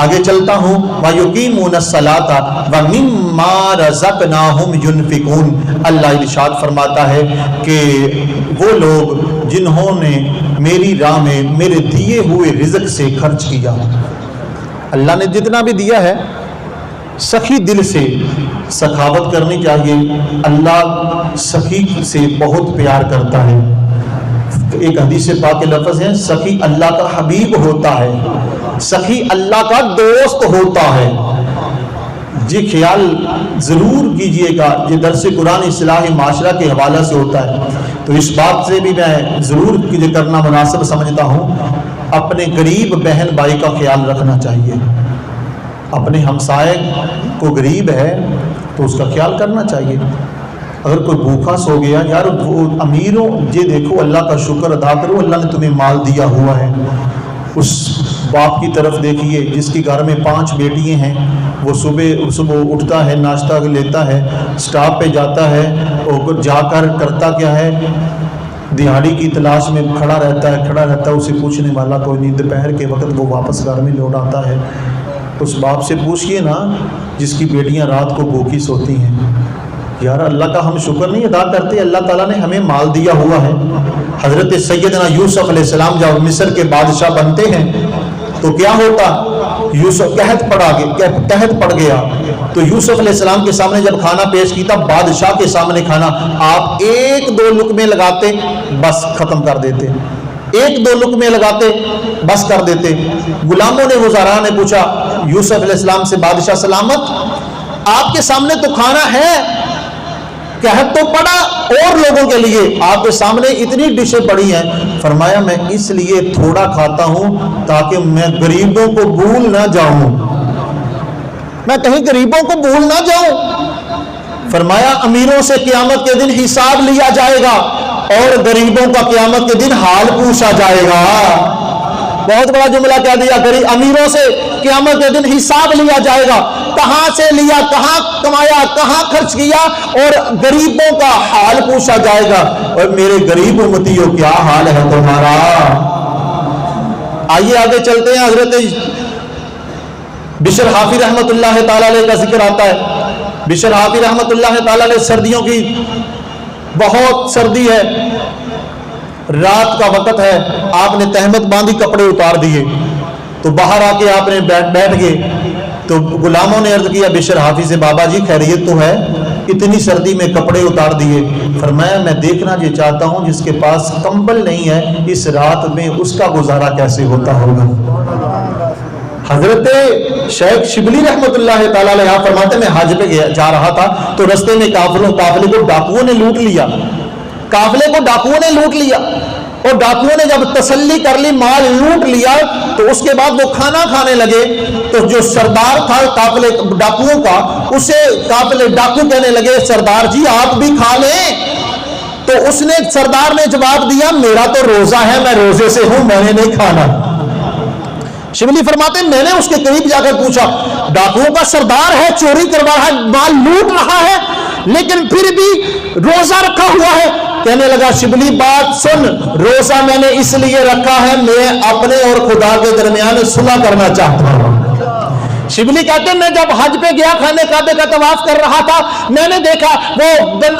آگے چلتا ہوں، وَيُقِيمُونَ الصَّلَاةَ وَمِمَّا رَزَقْنَاهُمْ يُنْفِقُونَ، اللہ ارشاد فرماتا ہے کہ وہ لوگ جنہوں نے میری راہ میں میرے دیے ہوئے رزق سے خرچ کیا، اللہ نے جتنا بھی دیا ہے سخی دل سے سخاوت کرنی چاہیے۔ اللہ سخی سے بہت پیار کرتا ہے۔ ایک حدیث پاک کے لفظ ہیں سخی اللہ کا حبیب ہوتا ہے، سخی اللہ کا دوست ہوتا ہے۔ یہ خیال ضرور کیجئے گا، یہ درس قرآن اصلاح معاشرہ کے حوالہ سے ہوتا ہے تو اس بات سے بھی میں ضرور کرنا مناسب سمجھتا ہوں، اپنے غریب بہن بھائی کا خیال رکھنا چاہیے۔ اپنے ہمسائے کو غریب ہے تو اس کا خیال کرنا چاہیے۔ اگر کوئی بھوکا سو گیا، یار وہ امیروں یہ دیکھو اللہ کا شکر ادا کرو، اللہ نے تمہیں مال دیا ہوا ہے، اس باپ کی طرف دیکھیے جس کی گھر میں 5 بیٹیاں ہیں، وہ صبح اٹھتا ہے، ناشتہ لیتا ہے، سٹاپ پہ جاتا ہے، اور جا کر کرتا کیا ہے، دہاڑی کی تلاش میں کھڑا رہتا ہے، اسے پوچھنے والا کوئی نہیں، دوپہر کے وقت وہ واپس گھر میں لوٹ آتا ہے۔ اس باپ سے پوچھئے نا جس کی بیٹیاں رات کو بھوکی سوتی ہیں، یار اللہ کا ہم شکر نہیں ادا کرتے؟ اللہ تعالیٰ نے ہمیں مال دیا ہوا ہے۔ حضرت سیدنا یوسف علیہ السلام جب مصر کے بادشاہ بنتے ہیں تو کیا ہوتا؟ یوسف قحط پڑ گیا تو یوسف علیہ السلام کے سامنے جب کھانا پیش کیتا، بادشاہ کے سامنے کھانا، آپ 1-2 لقمے لگاتے بس ختم کر دیتے، 1-2 لقمے لگاتے بس کر دیتے۔ غلاموں نے، وزراء نے پوچھا یوسف علیہ السلام سے، بادشاہ سلامت، آپ کے سامنے تو کھانا ہے، قحط تو پڑا اور لوگوں کے لیے، آپ کے سامنے اتنی ڈشیں پڑی ہیں۔ فرمایا میں اس لیے تھوڑا کھاتا ہوں تاکہ میں غریبوں کو بھول نہ جاؤں، میں کہیں غریبوں کو بھول نہ جاؤں۔ فرمایا امیروں سے قیامت کے دن حساب لیا جائے گا اور غریبوں کا قیامت کے دن حال پوچھا جائے گا۔ بہت بڑا جملہ کہہ دیا، امیروں سے قیامت کے دن حساب لیا جائے گا، کہاں سے لیا، کہاں کمایا، کہاں خرچ کیا، اور غریبوں کا حال پوچھا جائے گا۔ اور میرے غریب امتیوں کیا حال ہے تمہارا؟ آئیے آگے چلتے ہیں۔ حضرت بشر حافی رحمت اللہ تعالیٰ علیہ کا ذکر آتا ہے۔ بشر حافی رحمت اللہ تعالیٰ علیہ، سردیوں کی بہت سردی ہے، رات کا وقت ہے، آپ نے تہمت باندھی، کپڑے اتار دیے، تو باہر آ کے آپ نے بیٹھ گئے، تو غلاموں نے عرض کیا بشر حافی سے، بابا جی خیریت تو ہے؟ اتنی سردی میں کپڑے اتار دیے۔ فرمایا میں دیکھنا یہ چاہتا ہوں جس کے پاس کمبل نہیں ہے اس رات میں اس کا گزارا کیسے ہوتا ہوگا۔ حضرت شیخ شبلی رحمت اللہ تعالیٰ علیہ فرماتے میں حج پہ جا رہا تھا تو رستے میں قافلے کو ڈاکوؤں نے لوٹ لیا، قافلے کو ڈاکوؤں نے لوٹ لیا، اور ڈاکوؤں نے جب تسلی کر لی، مال لوٹ لیا، تو اس کے بعد وہ کھانا کھانے لگے، تو جو سردار تھا قافلے ڈاکوؤں کا، اسے قافلے ڈاکو کہنے لگے سردار جی آپ بھی کھا لیں، تو اس نے، سردار نے جواب دیا میرا تو روزہ ہے، میں روزے سے ہوں، میں نے نہیں کھانا۔ شبلی فرماتے ہیں میں نے اس کے قریب جا کر پوچھا، ڈاکوؤں کا سردار ہے، چوری کروا رہا ہے، مال لوٹ رہا ہے، لیکن پھر بھی روزہ رکھا ہوا ہے۔ کہنے لگا شبلی بات سن، روزہ میں نے اس لیے رکھا ہے میں اپنے اور خدا کے درمیان صلح کرنا چاہتا ہوں۔ شبلی کہتے ہیں میں جب حج پہ گیا، خانے کعبے کا طواف کر رہا تھا، میں نے دیکھا وہ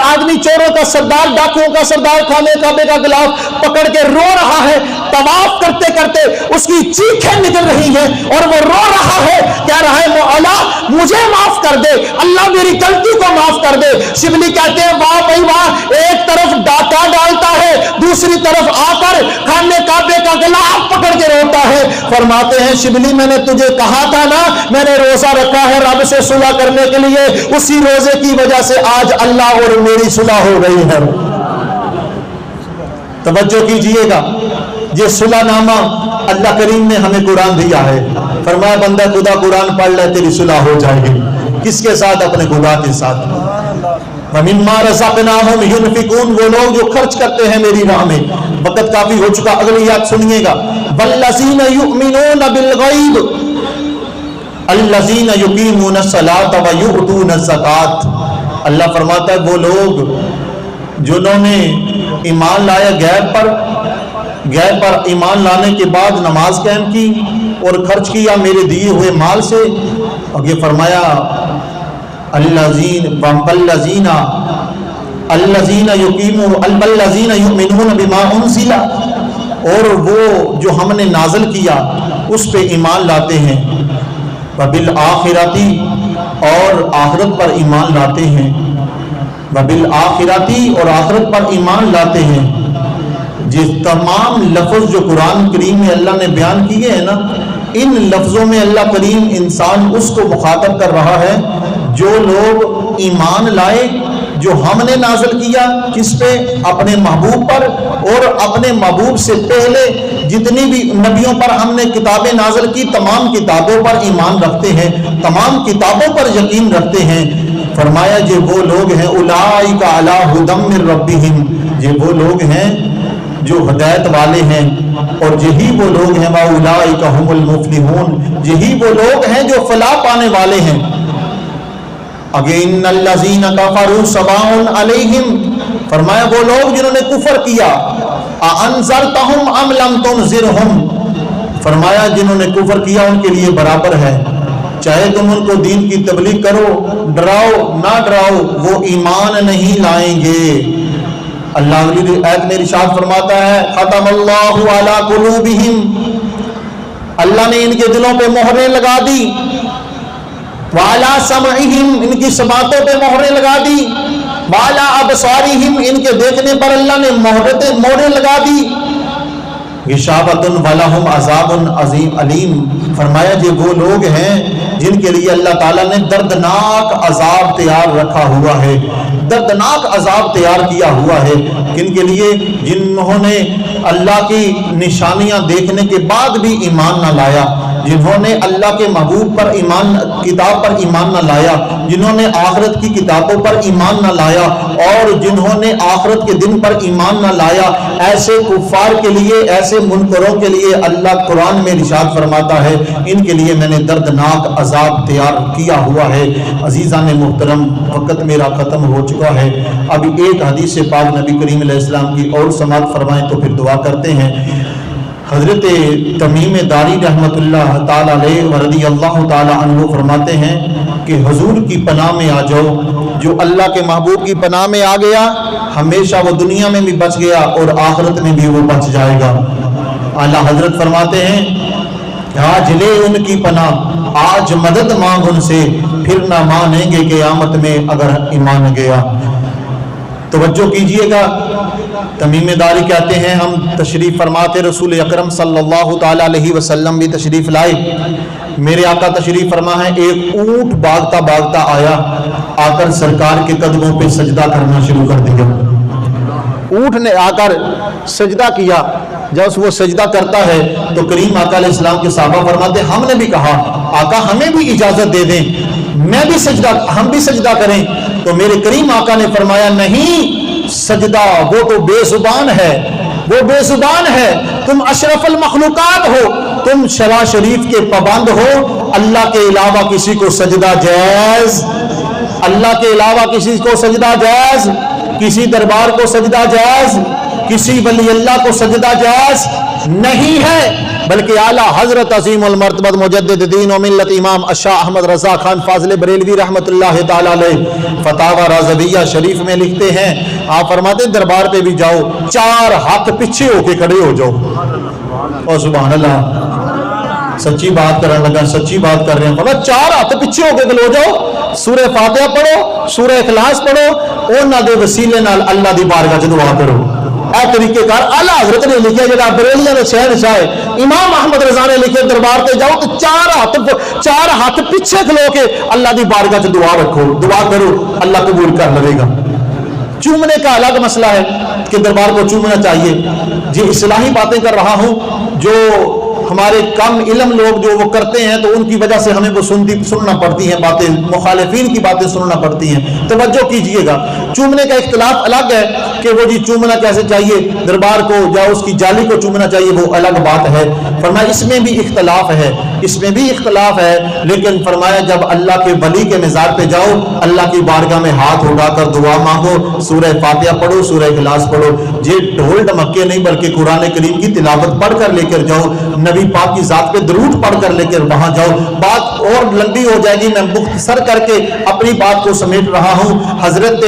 آدمی چوروں کا سردار، ڈاکوؤں کا سردار، خانے کعبے کا غلاف پکڑ کے رو رہا ہے، طواف کرتے کرتے اس کی چیخیں نکل رہی ہیں اور وہ رو رہا ہے، کہہ رہا ہے مولا مجھے معاف کر دے، اللہ میری غلطی کو معاف کر دے۔ شبلی کہتے ہیں واہ بھائی واہ، ایک طرف ڈاکہ ڈالتا ہے، دوسری طرف آ کر خانے کعبے کا غلاف پکڑ کے روتا ہے۔ فرماتے ہیں شبلی میں نے تجھے کہا تھا نا میں نے روزہ رکھا ہے رب سے صلح کرنے کے لیے، اسی روزے کی وجہ سے آج اللہ اور میری صلح ہو گئی ہے۔ توجہ کیجئے گا، یہ صلح نامہ اللہ کریم نے ہمیں قرآن دیا ہے، فرمایا بندہ خدا قرآن پڑھ لے تیری صلح ہو جائے گی۔ کس کے ساتھ؟ اپنے خدا کے ساتھ۔ وَمِمَّا رَزَقْنَاهُمْ يُنْفِقُونَ، وہ لوگ جو خرچ کرتے ہیں میری راہ میں۔ وقت کافی ہو چکا، اگلی یاد سنیے گا، وَالَّذِينَ يُؤْمِنُونَ بِالْغَيْبِ الَّذِينَ يُقِيمُونَ الصَّلَاةَ وَيُؤْتُونَ الزَّكَاةَ۔ اللہ فرماتا ہے وہ لوگ جنہوں نے ایمان لایا غیب پر ایمان لانے کے بعد نماز قائم کی اور خرچ کیا میرے دیے ہوئے مال سے، اور یہ فرمایا الذین یؤمنون بما انزل، اور وہ جو ہم نے نازل کیا اس پہ ایمان لاتے ہیں، وبالآخرۃ، اور آخرت پر ایمان لاتے ہیں، وبالآخرۃ، اور آخرت پر ایمان لاتے ہیں۔ جس تمام لفظ جو قرآن کریم میں اللہ نے بیان کیے ہیں نا، ان لفظوں میں اللہ کریم انسان اس کو مخاطب کر رہا ہے جو لوگ ایمان لائے جو ہم نے نازل کیا، کس پہ؟ اپنے محبوب پر، اور اپنے محبوب سے پہلے جتنی بھی نبیوں پر ہم نے کتابیں نازل کی تمام کتابوں پر ایمان رکھتے ہیں، تمام کتابوں پر یقین رکھتے ہیں۔ فرمایا یہ وہ لوگ ہیں اولئک علی ھدی من ربہم، یہ وہ لوگ ہیں جو ہدایت والے ہیں اور یہی وہ لوگ ہیں واولئک هم المفلحون، یہی وہ لوگ ہیں جو فلاح پانے والے ہیں۔ اگے ان الذین کفروا سواء علیہم، فرمایا وہ لوگ جنہوں نے کفر کیا، انذرتہم ام لم تنذرہم، فرمایا جنہوں نے کفر کیا ان کے لیے برابر ہے، چاہے تم ان کو دین کی تبلیغ کرو، ڈراؤ نہ ڈراؤ، وہ ایمان نہیں لائیں گے۔ اللہ اگلی آیت میں ارشاد فرماتا ہے ختم اللہ علی قلوبہم، اللہ نے ان کے دلوں پہ مہریں لگا دی، وعلی سمعہم، ان کی سماعتوں پہ مہریں لگا دی، وعلی ابصارہم، ان کے دیکھنے پر اللہ نے مہریں لگا دی، غشاوۃ ولہم عذاب عظیم علیم، فرمایا یہ وہ لوگ ہیں جن کے لیے اللہ تعالیٰ نے دردناک عذاب تیار رکھا ہوا ہے، دردناک عذاب تیار کیا ہوا ہے، کن کے لیے؟ جنہوں نے اللہ کی نشانیاں دیکھنے کے بعد بھی ایمان نہ لایا، جنہوں نے اللہ کے محبوب پر ایمان، کتاب پر ایمان نہ لایا، جنہوں نے آخرت کی کتابوں پر ایمان نہ لایا، اور جنہوں نے آخرت کے دن پر ایمان نہ لایا، ایسے کفار کے لیے، ایسے منکروں کے لیے اللہ قرآن میں ارشاد فرماتا ہے ان کے لیے میں نے دردناک عذاب تیار کیا ہوا ہے۔ عزیزان محترم، وقت میرا ختم ہو چکا ہے، ابھی ایک حدیث پاک نبی کریم علیہ السلام کی اور سماعت فرمائیں تو پھر دعا کرتے ہیں۔ حضرت تمیم داری رحمت اللہ تعالی علیہ ورضی اللہ تعالی عنہ فرماتے ہیں کہ حضور کی پناہ میں آ جاؤ، جو اللہ کے محبوب کی پناہ میں آ گیا ہمیشہ وہ دنیا میں بھی بچ گیا اور آخرت میں بھی وہ بچ جائے گا۔ اعلیٰ حضرت فرماتے ہیں آج لے ان کی پناہ، آج مدد مانگ ان سے، پھر نہ مانیں گے قیامت میں اگر ایمان گیا۔ توجہ کیجئے گا، تمیم داری کہتے ہیں ہم تشریف فرماتے رسول اکرم صلی اللہ تعالی علیہ وسلم بھی تشریف لائے، میرے آقا تشریف فرما ہے، ایک اونٹ بھاگتا بھاگتا آیا، آ کر سرکار کے قدموں پہ سجدہ کرنا شروع کر دیا۔ اونٹ نے آ کر سجدہ کیا، جب وہ سجدہ کرتا ہے تو کریم آقا علیہ السلام کے صحابہ فرماتے ہم نے بھی کہا آقا ہمیں بھی اجازت دے دیں، ہم بھی سجدہ کریں، تو میرے کریم آقا نے فرمایا نہیں، سجدہ وہ تو بے زبان ہے، وہ بے زبان ہے، تم اشرف المخلوقات ہو، تم شرع شریف کے پابند ہو، اللہ کے علاوہ کسی کو سجدہ جائز، اللہ کے علاوہ کسی کو سجدہ جائز، کسی دربار کو سجدہ جائز، کسی ولی اللہ کو سجدہ جائز نہیں ہے، بلکہ اعلیٰ حضرت عظیم المرتبہ مجدد دین و ملت امام الشاہ احمد رضا خان فاضل بریلوی رحمت اللہ تعالی علیہ فتاوی رازویہ شریف میں لکھتے ہیں، آپ فرماتے ہیں دربار پہ بھی جاؤ، 4 ہاتھ پیچھے ہو کے کھڑے ہو جاؤ، اور سبحان اللہ، سچی بات کرنے لگا، سچی بات کر رہے ہیں، فرمایا 4 ہاتھ پیچھے ہو کے کھڑے ہو جاؤ، سورہ فاتحہ پڑھو، سورہ اخلاص پڑھو، انہاں دے وسیلے نال اللہ دی بارگاہ وچ دعا کرو۔ اے طریقے کار اعلیٰ حضرت نے لکھا، جڑا بریلیاں نے شہنشاہ امام احمد رضا نے لکھے، دربار پہ جاؤ تو 4 ہاتھ پیچھے کھلو کے اللہ دی بارگاہ سے دعا رکھو، دعا کرو، اللہ قبول کر لے گا۔ چومنے کا الگ مسئلہ ہے کہ دربار کو چومنا چاہیے، جی اصلاحی باتیں کر رہا ہوں، جو ہمارے کم علم لوگ جو وہ کرتے ہیں تو ان کی وجہ سے ہمیں وہ سننا پڑتی ہیں باتیں، مخالفین کی باتیں سننا پڑتی ہیں، توجہ کیجئے گا۔ چومنے کا اختلاف الگ ہے کہ وہ جی چومنا کیسے چاہیے، دربار کو یا اس کی جالی کو چومنا چاہیے، وہ الگ بات ہے، فرمایا اس میں بھی اختلاف ہے، اس میں بھی اختلاف ہے، لیکن فرمایا جب اللہ کے ولی کے مزار پہ جاؤ، اللہ کی بارگاہ میں ہاتھ اٹھا کر دعا مانگو، سورہ فاتحہ پڑھو، سورہ اخلاص پڑھو، یہ ڈھول ڈمکے نہیں بلکہ قرآن کریم کی تلاوت پڑھ کر لے کر جاؤ، نبی پاک کی ذات پہ درود پڑھ کر لے کر وہاں جاؤ۔ بات اور لمبی ہو جائے گی، میں مختصر کر کے اپنی بات کو سمیٹ رہا ہوں۔ حضرت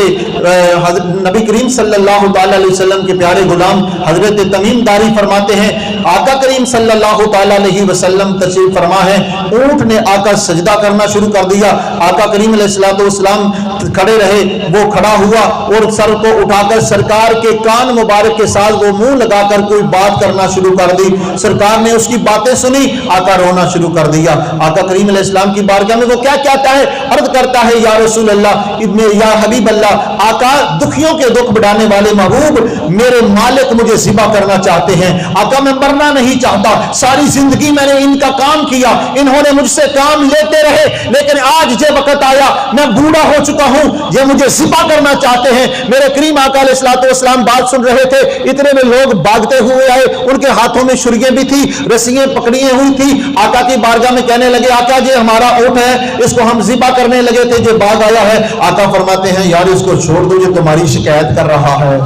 نبی کریم صلی اللہ تعالی علیہ وسلم کے پیارے غلام حضرت تمیم داری فرماتے ہیں، آقا کریم صلی اللہ تعالی علیہ وسلم تشریف فرما ہے، اونٹ نے آ کر سجدہ کرنا شروع کر دیا، آقا کریم علیہ السلام کھڑے رہے، وہ کھڑا ہوا اور سر کو اٹھا کر سرکار کے کان مبارک کے ساتھ وہ منہ لگا کر کوئی بات کرنا شروع کر دی، سرکار نے اس کی باتیں سنی، آقا رونا شروع کر دیا۔ آقا کریم علیہ السلام کی بارگاہ میں وہ کیا کہتا ہے، عرض کرتا ہے یا رسول اللہ، یا حبیب اللہ، آقا دکھیوں کے دکھ بڑھانے والے محبوب، میرے مالک مجھے ذبح کرنا چاہتے ہیں، آقا میں مرنا نہیں چاہتا، ساری زندگی میں نے ان کا کام کیا, انہوں نے مجھ سے کام لیتے رہے, لیکن آج یہ وقت آیا, میں بوڑھا ہو چکا ہوں, یہ مجھے ذبح کرنا چاہتے ہیں. میرے کریم آقا علیہ الصلوۃ والسلام بات سن رہے تھے, اتنے میں لوگ بھاگتے ہوئے آئے, ان کے ہاتھوں میں چھریاں بھی تھی, رسیاں پکڑی ہوئی تھی. آقا کی بارگاہ میں کہنے لگے, آقا یہ ہمارا اونٹ ہے, اس کو ہم ذبح کرنے لگے تھے, جو باغ آیا ہے. آقا فرماتے ہیں, یار اس کو چھوڑ دو, یہ تمہاری شکایت کر رہا ہے.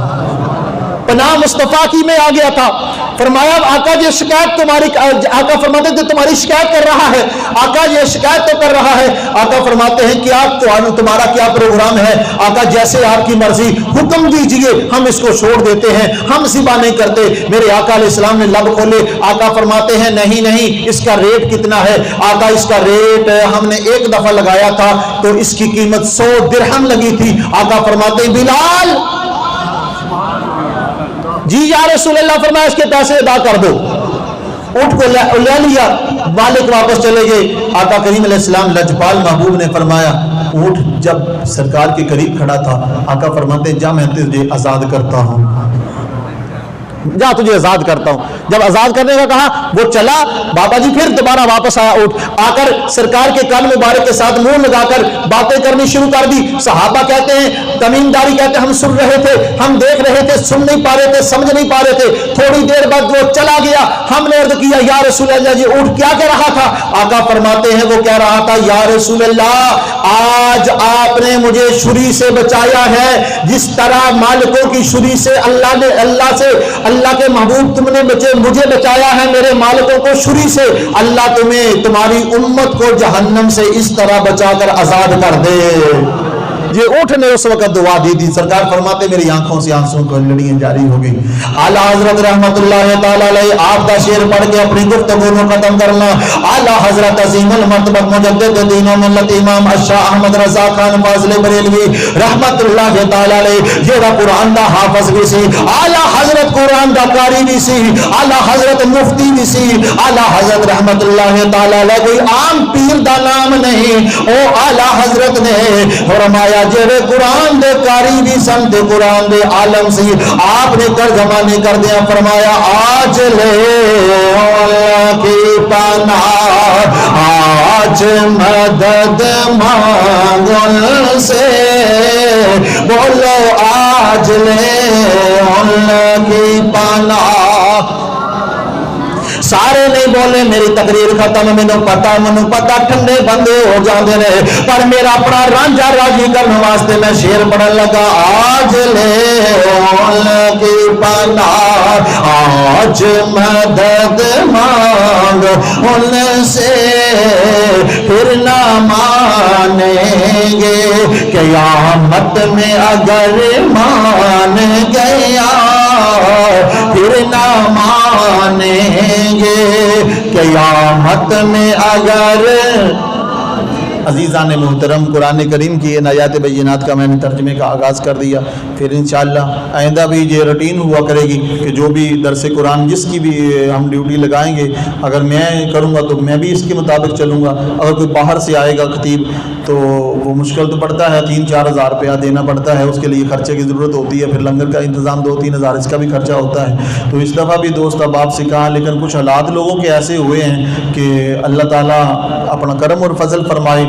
پناہ مصطفیٰ کی میں آ گیا تھا. فرمایا آقا یہ شکایت تمہاری, آقا فرماتے ہیں تمہاری شکایت کر رہا ہے. آقا یہ شکایت تو کر رہا ہے. آقا فرماتے ہیں کیا تمہارا کیا پروگرام ہے؟ آقا جیسے آپ کی مرضی, حکم دیجئے, ہم اس کو چھوڑ دیتے ہیں, ہم ذبح نہیں کرتے. میرے آقا علیہ السلام نے لب کھولے. آقا فرماتے ہیں نہیں, اس کا ریٹ کتنا ہے؟ آقا اس کا ریٹ ہم نے ایک دفعہ لگایا تھا تو اس کی قیمت 100 درہم لگی تھی. آقا فرماتے ہیں بلال, جی یا رسول اللہ, فرمایا اس کے پیسے ادا کر دو. اونٹ کو لے لیا, مالک واپس چلے گئے. آقا کریم علیہ السلام لجپال محبوب نے فرمایا, اونٹ جب سرکار کے قریب کھڑا تھا, آقا فرماتے ہیں جا میں تجھے آزاد کرتا ہوں, جا تجھے آزاد کرتا ہوں. جب آزاد کرنے کا کہا, وہ چلا. بابا جی پھر دوبارہ واپس آیا اونٹ, آ کر سرکار کے کان مبارک کے ساتھ منہ لگا کر باتیں کرنی شروع کر دی. صحابہ کہتے ہیں, تمیمداری کہتے ہیں, ہم سن رہے تھے, ہم دیکھ رہے تھے, سن نہیں پا رہے تھے, سمجھ نہیں پا رہے تھے. تھوڑی دیر بعد وہ چلا گیا. ہم نے عرض کیا, یا رسول اللہ جی اونٹ کیا کہہ رہا تھا؟ آقا فرماتے ہیں وہ کہہ رہا تھا, یا رسول اللہ آج آپ نے مجھے چھری سے بچایا ہے, جس طرح مالکوں کی چھری سے اللہ کے محبوب تم نے مجھے بچایا ہے میرے مالکوں کو چھری سے, اللہ تمہیں تمہاری امت کو جہنم سے اس طرح بچا کر آزاد کر دے. یہ اونٹ نے اس وقت دعا دی تھی. سرکار فرماتے میری آنکھوں سے آنسوں کو لڑیاں جاری ہو گئی. اعلیٰ حضرت رحمت اللہ تعالی علیہ آپ کا شعر پڑھ کے اپنی گفتگو کو ختم کرنا. اعلیٰ حضرت عظیم المرتبہ مجدد دین و ملت امام شاہ احمد رضا خان فاضل بریلوی رحمت اللہ تعالی علیہ جیڑا قرآن دا حافظ بھی سی, اعلیٰ حضرت قرآن دا قاری بھی سی, اعلیٰ حضرت مفتی بھی سی, اعلیٰ حضرت رحمت اللہ تعالی علیہ کوئی عام پیر دا نام نہیں, او اعلیٰ حضرت نے فرمایا جڑے قرآن دے قاری بھی سن تے قرآن دے عالم سی. آپ نے ترجمانی کر دیا, فرمایا آج لے اللہ کی پناہ, آج مدد مانگن سے, بولو آج لے اللہ کی پناہ. سارے نہیں بولے, میری تقریر ختم, مینوں پتا ٹھنڈے بندے ہو جاندے نے, پر میرا اپنا رانجھا راضی کرنے واسطے میں شعر پڑھن لگا. آج لے اللہ کی پناہ, آج مدد مانگ ان سے, پھر نہ مانیں گے قیامت میں اگر مان گیا, پھر نہ مانیں گے قیامت میں اگر. عزیزان محترم, قرآن کریم کی ان آیات بینات کا میں نے ترجمے کا آغاز کر دیا. پھر انشاءاللہ آئندہ بھی یہ روٹین ہوا کرے گی کہ جو بھی درس قرآن جس کی بھی ہم ڈیوٹی لگائیں گے, اگر میں کروں گا تو میں بھی اس کے مطابق چلوں گا. اگر کوئی باہر سے آئے گا خطیب تو وہ مشکل تو پڑتا ہے, 3-4 ہزار روپیہ دینا پڑتا ہے, اس کے لیے خرچے کی ضرورت ہوتی ہے. پھر لنگر کا انتظام 2-3 ہزار اس کا بھی خرچہ ہوتا ہے. تو اس دفعہ بھی دوست احباب سے کہا, لیکن کچھ حالات لوگوں کے ایسے ہوئے ہیں کہ اللہ تعالیٰ اپنا کرم اور فضل فرمائے,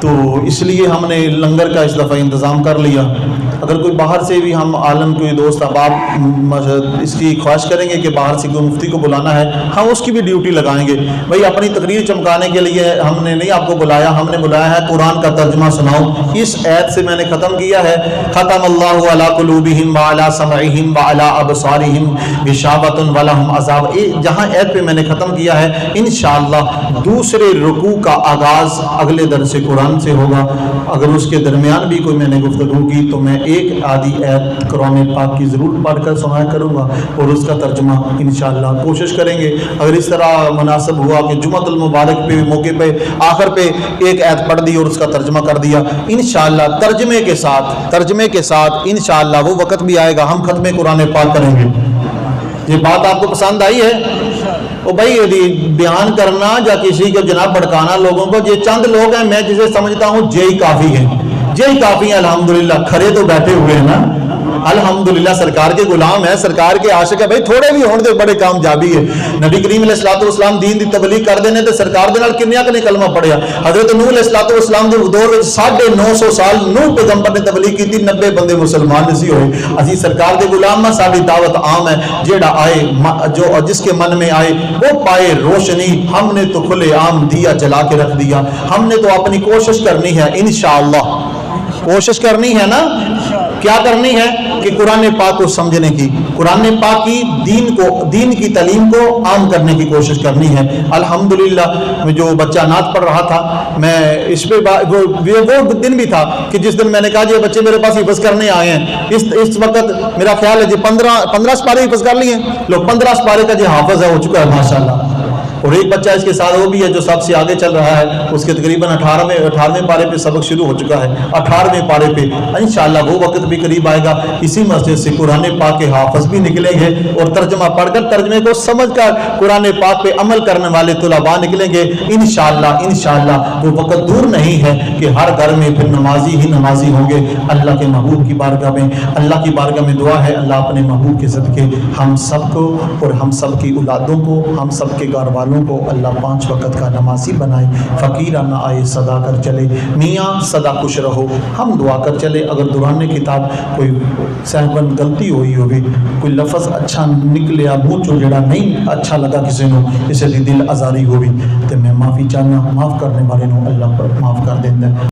تو اس لیے ہم نے لنگر کا اس دفعہ انتظام کر لیا. اگر کوئی باہر سے بھی ہم عالم کوئی دوست احباب اس کی خواہش کریں گے کہ باہر سے کوئی مفتی کو بلانا ہے, ہم اس کی بھی ڈیوٹی لگائیں گے. بھئی اپنی تقریر چمکانے کے لیے ہم نے نہیں آپ کو بلایا, ہم نے بلایا ہے قرآن کا ترجمہ سناؤ. اس آیت سے میں نے ختم کیا ہے, ختم اللہ علی قلوبہم وعلی سمعہم وعلی ابصارہم غشاوۃ ولہم عذاب. جہاں آیت پہ میں نے ختم کیا ہے, انشاءاللہ دوسرے رکوع کا آغاز اگلے درس قرآن سے ہوگا. اگر اس کے درمیان بھی کوئی میں نے گفتگو کی تو میں ایک آدھی آیت قرآن پاک کی ضرور پڑھ کر سنایا کروں گا, اور اس کا ترجمہ انشاءاللہ کوشش کریں گے. اگر اس طرح مناسب ہوا کہ جمعۃ المبارک پہ موقع پہ آخر پہ ایک آیت پڑھ دی اور اس کا ترجمہ کر دیا, انشاءاللہ ترجمے کے ساتھ انشاءاللہ وہ وقت بھی آئے گا ہم ختم قرآن پاک کریں گے. یہ بات آپ کو پسند آئی ہے؟ او بھائی بیان کرنا یا کسی کو جناب بھڑکانا لوگوں کو, یہ چند لوگ ہیں میں جسے سمجھتا ہوں یہی کافی ہے, یہی کافی ہیں. الحمدللہ کھڑے تو بیٹھے ہوئے ہیں نا, الحمدللہ سرکار کے غلام ہے, سرکار کے عاشق ہے. بھائی تھوڑے بھی ہون دے بڑے کامیابی ہے. نبی کریم علیہ الصلوۃ والسلام دین دی تبلیغ کر دینے تے سرکار دے نال کنیاں کنے کلمہ پڑھیا. حضرت نوح علیہ الصلوۃ والسلام دے دور وچ 950 سال نوح پیغمبر نے تبلیغ کیتی, 90 بندے مسلمان نہیں ہوئے. اسی سرکار دے غلام ہاں, ساری دعوت عام ہے. جیڑا آئے جو جس کے من میں آئے وہ پائے روشنی. ہم نے تو کھلے عام دیا جلا کے رکھ دیا. ہم نے تو اپنی کوشش کرنی ہے انشاءاللہ, کوشش کرنی ہے نا, کیا کرنی ہے کہ قرآن پاک کو سمجھنے کی, قرآن پاک کی دین کی تعلیم کو عام کرنے کی کوشش کرنی ہے. الحمدللہ میں جو بچہ نعت پڑھ رہا تھا, میں اس پہ وہ دن بھی تھا کہ جس دن میں نے کہا جی بچے میرے پاس حفظ کرنے آئے ہیں. اس وقت میرا خیال ہے جی 15 سپارے حفظ کر لیے لوگ, 15 سپارے کا جو حافظ ہے ہو چکا ہے ماشاءاللہ. اور ایک بچہ اس کے ساتھ وہ بھی ہے جو سب سے آگے چل رہا ہے, اس کے تقریباً 18ویں پارے پہ سبق شروع ہو چکا ہے. 18ویں پارے پہ انشاءاللہ وہ وقت بھی قریب آئے گا. اسی مسجد سے قرآن پاک کے حافظ بھی نکلیں گے اور ترجمہ پڑھ کر ترجمے کو سمجھ کر قرآن پاک پہ عمل کرنے والے طلباء نکلیں گے انشاءاللہ. وہ وقت دور نہیں ہے کہ ہر گھر میں پھر نمازی ہی نمازی ہوں گے. اللہ کے محبوب کی بارگاہ میں دعا ہے, اللہ اپنے محبوب کے صدقے ہم سب کو اور ہم سب کی اولادوں کو, ہم سب کے گھر والوں کو اللہ 5 وقت کا نمازی بنائے. فقیرانہ آئے صدا کر چلے, میاں صدا خوش رہو, ہم دعا کر چلے. اگر دوران کتاب کوئی صاحباً غلطی ہوئی ہوگی, کوئی لفظ اچھا نکلیا منہ چو جڑا نہیں اچھا لگا کسی نو, اسے دل آزاری ہوئی تو میں معافی چاہنا, معاف کرنے والے نو اللہ پر معاف کر دینا.